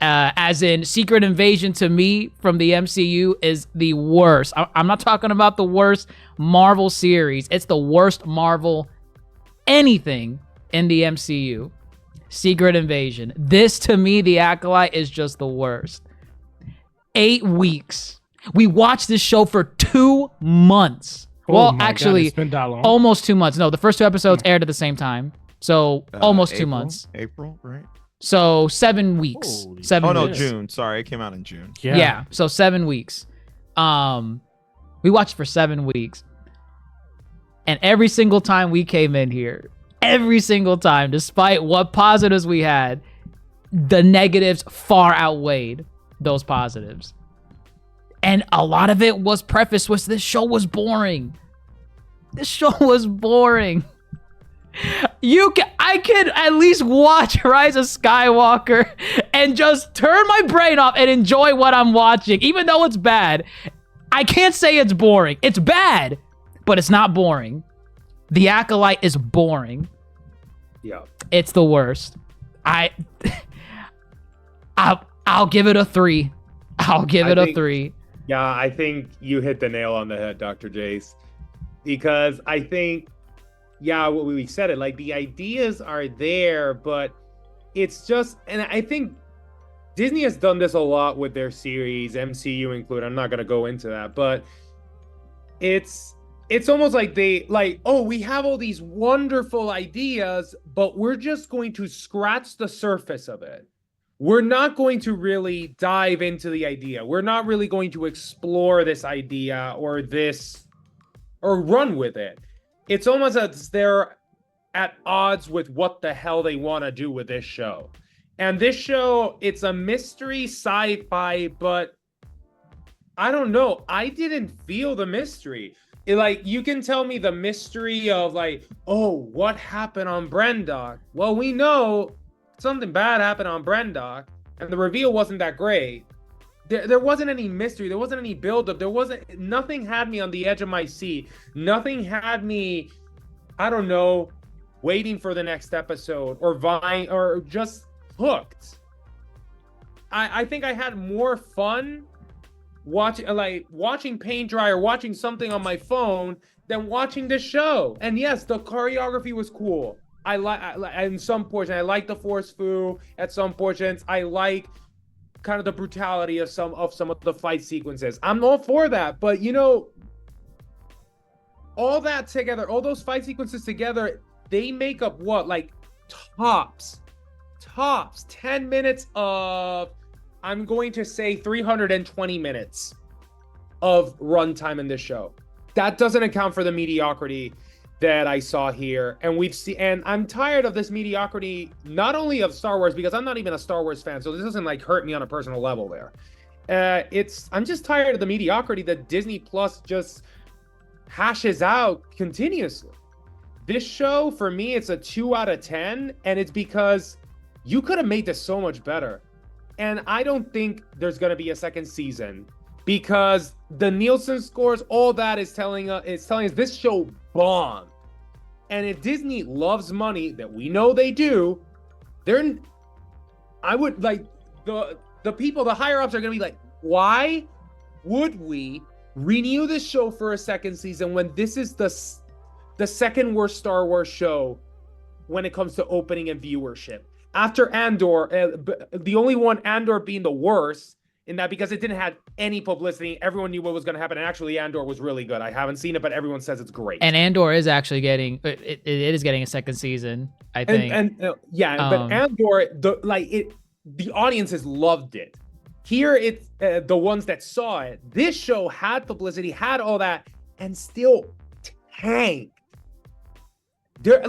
As in, Secret Invasion to me from the MCU is the worst. I'm not talking about the worst Marvel series. It's the worst Marvel anything in the MCU. Secret Invasion. This, to me, The Acolyte is just the worst. 8 weeks. We watched this show for 2 months. Well, actually,
it's been that long.
almost 2 months. No, the first 2 episodes aired at the same time. So almost 2 months.
April, right?
So 7 weeks.
Holy
7
Oh no,
weeks.
June. Sorry, it came out in June.
Yeah. So 7 weeks. We watched for 7 weeks. And every single time we came in here, every single time, despite what positives we had, the negatives far outweighed those positives. And a lot of it was prefaced with this show was boring. This show was boring. I could at least watch Rise of Skywalker and just turn my brain off and enjoy what I'm watching, even though it's bad. I can't say it's boring. It's bad, but it's not boring. The Acolyte is boring.
Yeah.
It's the worst. I'll give it a 3. I'll give it a 3.
Yeah, I think you hit the nail on the head, Dr. Jace. Because I think, yeah, we said it, like the ideas are there, but it's just, and I think Disney has done this a lot with their series, MCU included. I'm not going to go into that, but it's almost like oh, we have all these wonderful ideas, but we're just going to scratch the surface of it. We're not going to really dive into the idea. We're not really going to explore this idea or run with it. It's almost as they're at odds with what the hell they want to do with this show. And this show, it's a mystery sci-fi, but I don't know. I didn't feel the mystery. You can tell me the mystery of what happened on Brendock? Well, we know something bad happened on Brendock, and the reveal wasn't that great. There wasn't any mystery. There wasn't any buildup. Nothing had me on the edge of my seat. Nothing had me, I don't know, waiting for the next episode or just hooked. I think I had more fun watching paint dry or watching something on my phone than watching this show. And yes, the choreography was cool. I in some portions, I like the force foo. At some portions, I like kind of the brutality of some of the fight sequences. I'm all for that, but all that together, all those fight sequences together, they make up what, tops 10 minutes of, I'm going to say 320 minutes of runtime in this show. That doesn't account for the mediocrity that I saw here. And I'm tired of this mediocrity, not only of Star Wars, because I'm not even a Star Wars fan, so this doesn't hurt me on a personal level there. I'm just tired of the mediocrity that Disney Plus just hashes out continuously. This show, for me, it's a 2 out of 10, and it's because you could have made this so much better. And I don't think there's going to be a second season, because the Nielsen scores, all that is telling us this show bombed. And if Disney loves money, that we know they do, I would the people, the higher ups are going to be why would we renew this show for a second season when this is the second worst Star Wars show when it comes to opening and viewership? After Andor, the only one, Andor being the worst, in that because it didn't have any publicity, everyone knew what was going to happen. And actually, Andor was really good. I haven't seen it, but everyone says it's great.
And Andor is actually getting it is getting a second season, I think.
But Andor, the audiences loved it. Here, it's the ones that saw it. This show had publicity, had all that, and still tanked. They're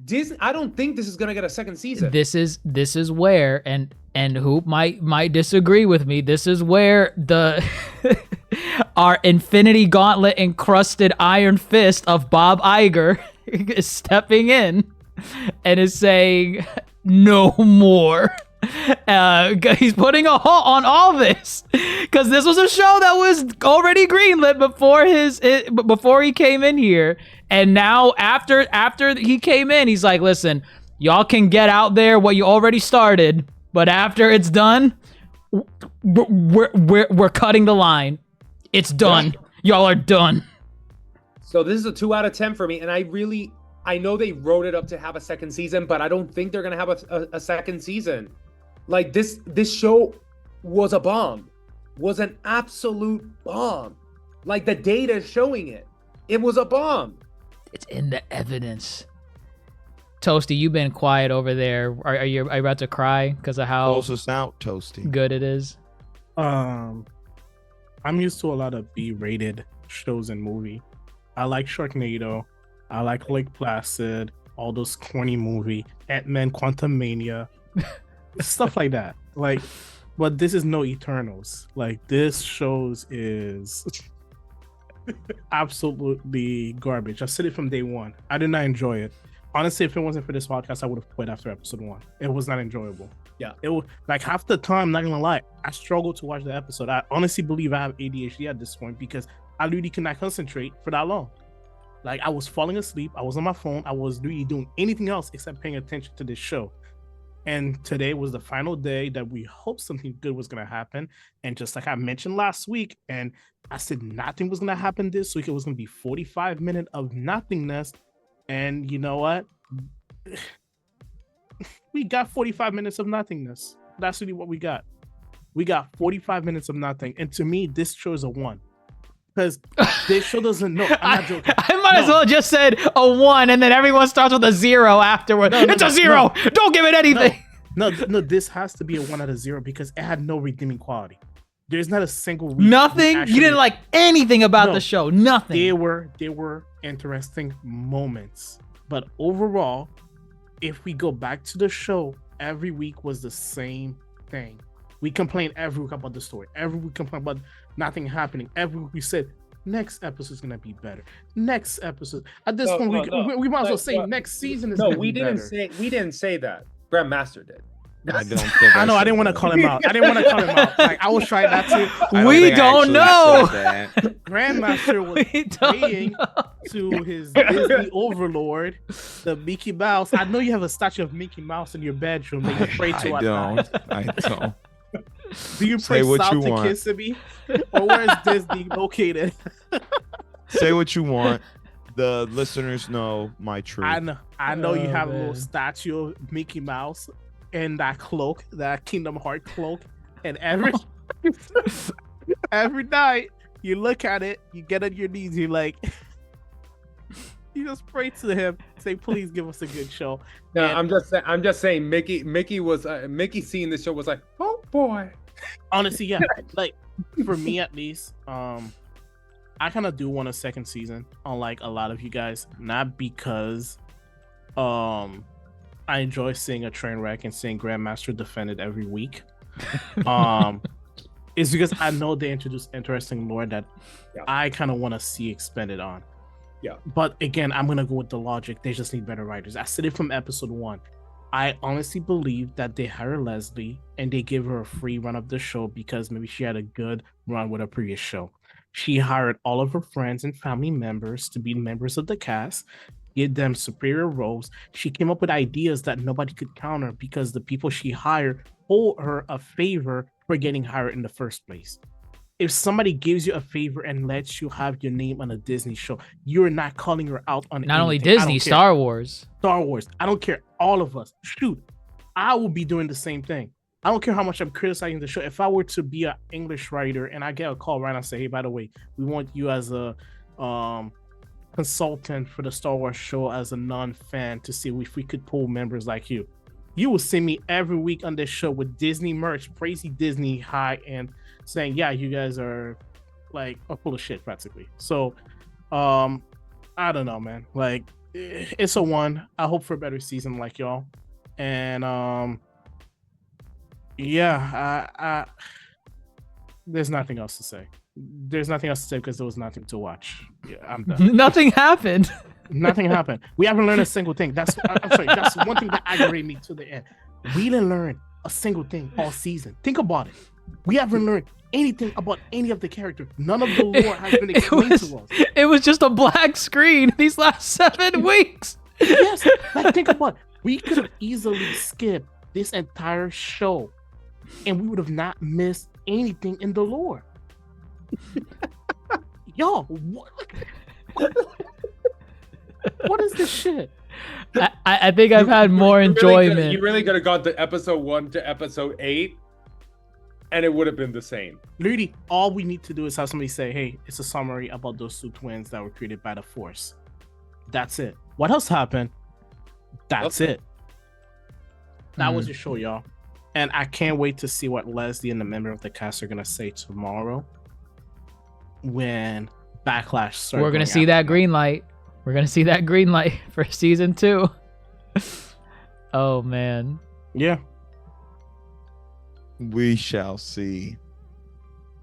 Disney. I don't think this is gonna get a second season.
This is where, and who might disagree with me, this is where our Infinity Gauntlet encrusted iron fist of Bob Iger is stepping in and is saying no more. He's putting a halt on all this, because this was a show that was already greenlit before he came in here, and now after he came in, he's like, listen, y'all can get out there what you already started, but after it's done, we're cutting the line. It's done. Y'all are done.
So this is a 2 out of 10 for me, and I really I know they wrote it up to have a second season, but I don't think they're gonna have a second season. Like this show was a bomb, was an absolute bomb. Like the data is showing it. It was a bomb.
It's in the evidence. Toasty, you've been quiet over there. Are you about to cry because of how
Close us out, Toasty.
good it is?
I'm used to a lot of B-rated shows and movie. I like Sharknado. I like Lake Placid. All those corny movie, Ant-Man, Quantumania, stuff like that. Like, but this is no Eternals. Like, this shows is absolutely garbage. I said it from day one. I did not enjoy it. Honestly, if it wasn't for this podcast, I would have quit after episode 1. It was not enjoyable.
Yeah.
It was like half the time, not gonna lie, I struggled to watch the episode. I honestly believe I have ADHD at this point because I literally cannot concentrate for that long. Like, I was falling asleep, I was on my phone, I was really doing anything else except paying attention to this show. And today was the final day that we hoped something good was gonna happen. And just like I mentioned last week, and I said nothing was gonna happen this week, it was gonna be 45 minutes of nothingness. And you know what? We got 45 minutes of nothingness. That's really what we got. We got 45 minutes of nothing. And to me, this show is a 1. Because this show doesn't know. I'm not joking.
I might as well just said a 1 and then everyone starts with a 0 afterward. It's a 0. Don't give it anything.
No, this has to be a 1 out of 0 because it had no redeeming quality. There's not a single reason.
Nothing? You didn't like anything about the show? Nothing.
There were interesting moments. But overall, if we go back to the show, every week was the same thing. We complained every week about the story. Every week complained about nothing happening. Every week we said, next episode is going to be better. Next episode. At this point, we might as well say next season is going to be better.
We didn't say that. Grandmaster did.
I don't think
I know. I didn't want to call him out. Like, I was trying not to.
We don't know.
Grandmaster was praying to his Disney overlord, the Mickey Mouse. I know you have a statue of Mickey Mouse in your bedroom that you pray to at night.
I don't.
Do you pray
what
South
you
to
want.
Kissimmee? Or where is Disney located?
Say what you want. The listeners know my truth.
I know you have a little
man.
statue of Mickey Mouse and that cloak, that Kingdom Heart cloak, and every night you look at it, you get on your knees, you're like, you just pray to him, say, please give us a good show.
No,
And
I'm just saying. Mickey seeing this show was like, oh boy.
honestly, yeah, like for me at least, I kind of do want a second season, unlike a lot of you guys, not because I enjoy seeing a train wreck and seeing Grandmaster defend it every week. It's because I know they introduced interesting lore that I kind of want to see expanded on.
Yeah.
But again, I'm gonna go with the logic. They just need better writers. I said it from episode 1. I honestly believe that they hire Leslie and they give her a free run of the show because maybe she had a good run with a previous show. She hired all of her friends and family members to be members of the cast, give them superior roles. She came up with ideas that nobody could counter because the people she hired owe her a favor for getting hired in the first place. If somebody gives you a favor and lets you have your name on a Disney show, you're not calling her out on
Not only
anything. I don't
Disney,
care.
Star Wars.
Star Wars. I don't care. All of us. Shoot. I will be doing the same thing. I don't care how much I'm criticizing the show. If I were to be an English writer and I get a call right now and say, hey, by the way, we want you as a consultant for the Star Wars show as a non-fan to see if we could pull members like you. You will see me every week on this show with Disney merch, praising Disney high and saying, yeah, you guys are like full of shit practically. So I don't know, man. Like, it's a 1. I hope for a better season like y'all. And I there's nothing else to say. There's nothing else to say because there was nothing to watch. Yeah, I'm done.
Nothing happened.
Nothing happened. We haven't learned a single thing. I'm sorry. That's one thing that aggravated me to the end. We didn't learn a single thing all season. Think about it. We haven't learned anything about any of the characters. None of the lore has been explained to us.
It was just a black screen these last 7 weeks.
Yes, like think about it. We could have easily skipped this entire show, and we would have not missed anything in the lore. Yo, what? What is this shit?
I think I've had more enjoyment.
You really could have got the episode 1 to episode 8, and it would have been the same.
Literally, all we need to do is have somebody say, "Hey, it's a summary about those 2 twins that were created by the Force." That's it. What else happened? That's it. That was your show, y'all. And I can't wait to see what Leslie and the member of the cast are gonna say tomorrow when Backlash starts.
We're gonna see that green light. We're gonna see that green light for season 2. Oh man.
Yeah.
We shall see.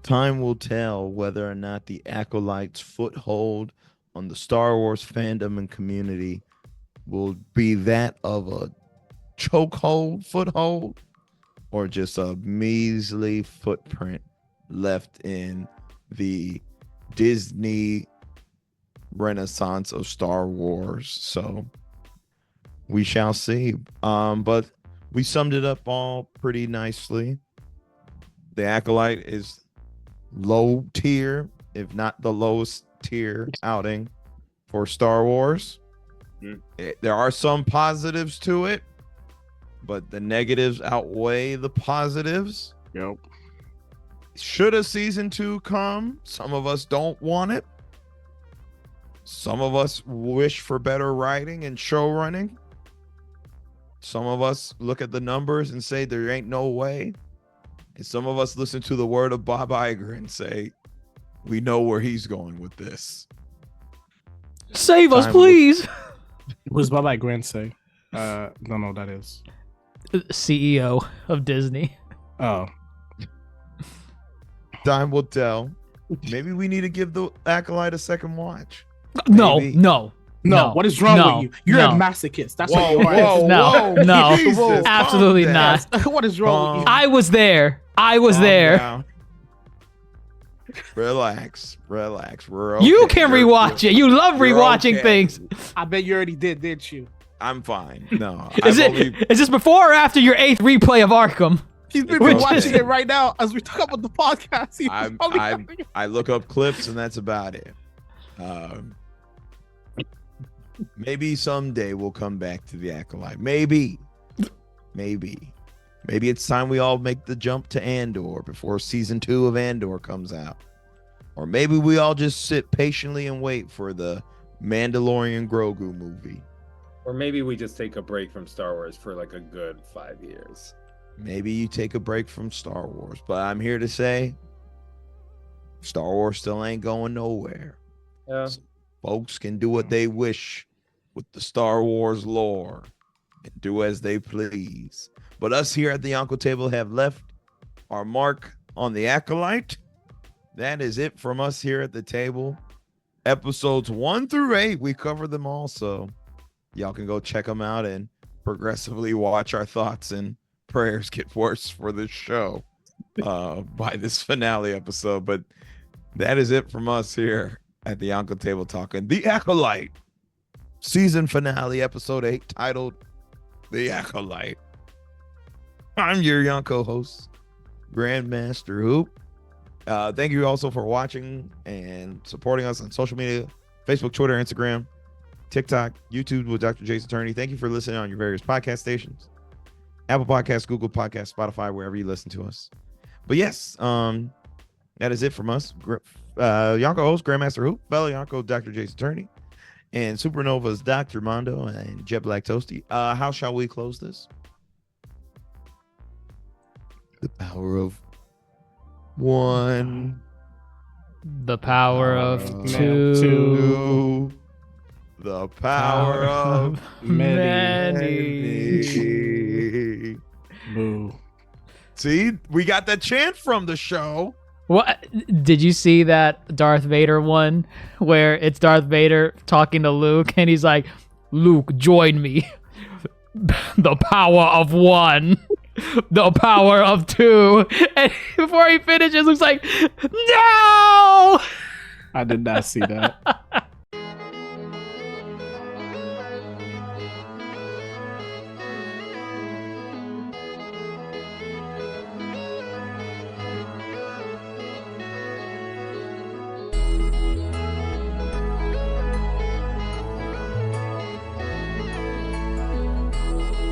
Time will tell whether or not the Acolyte's foothold on the Star Wars fandom and community will be that of a chokehold foothold or just a measly footprint left in the Disney renaissance of Star Wars. So we shall see. But we summed it up all pretty nicely. The Acolyte is low tier, if not the lowest tier outing for Star Wars. There are some positives to it, but the negatives outweigh the positives.
Yep.
Should a season 2 come? Some of us don't want it. Some of us wish for better writing and show running. Some of us look at the numbers and say there ain't no way. And some of us listen to the word of Bob Iger and say, we know where he's going with this.
Save us, please.
Who's Bye-Bye Grant say? Don't know what that is.
CEO of Disney.
Oh.
Time will tell. Maybe we need to give the Acolyte a second watch.
No,
Maybe.
no.
No, what is wrong with you? You're a masochist. That's what you are.
No,
Jesus,
absolutely
calm down.
not.
What is wrong with you?
I was there. Calm there.
Down. Relax. We're
You
okay.
can rewatch it. You love
you're
rewatching
okay.
things.
I bet you already didn't you?
I'm fine. No.
Is this before or after your 8th replay of Arkham?
He's been
Which-
watching it right now as we talk about the podcast. He was probably
I look up clips and that's about it. Maybe someday we'll come back to the Acolyte. Maybe it's time we all make the jump to Andor before season 2 of Andor comes out. Or maybe we all just sit patiently and wait for the Mandalorian Grogu movie.
Or maybe we just take a break from Star Wars for like a good 5 years.
Maybe you take a break from Star Wars, but I'm here to say Star Wars still ain't going nowhere.
Yeah.
Folks can do what they wish with the Star Wars lore and do as they please. But us here at the Uncle Table have left our mark on the Acolyte. That is it from us here at the table. Episodes 1 through 8, we covered them all, so y'all can go check them out and progressively watch our thoughts and prayers get worse for this show by this finale episode. But that is it from us here at the Uncle Table talking The Acolyte season finale, episode 8, titled The Acolyte. I'm your young co-host, Grandmaster Hoop. Thank you also for watching and supporting us on social media, Facebook, Twitter, Instagram, TikTok, YouTube with DrJaceAttorney. Thank you for listening on your various podcast stations, Apple Podcasts, Google Podcasts, Spotify, wherever you listen to us. But yes, that is it from us. Yonko host, Grandmaster Hoop, fellow Yonko, DrJaceAttorney, and Supernova's Dr. Mondo and Jet Black Toasty. How shall we close this? The power of one.
The power of
two.
two.
The power of
many.
Boo.
See, we got that chant from the show.
What did you see that Darth Vader one where it's Darth Vader talking to Luke and he's like, Luke, join me. The power of one. The power of two. And before he finishes, Luke's like, no!
I did not see that.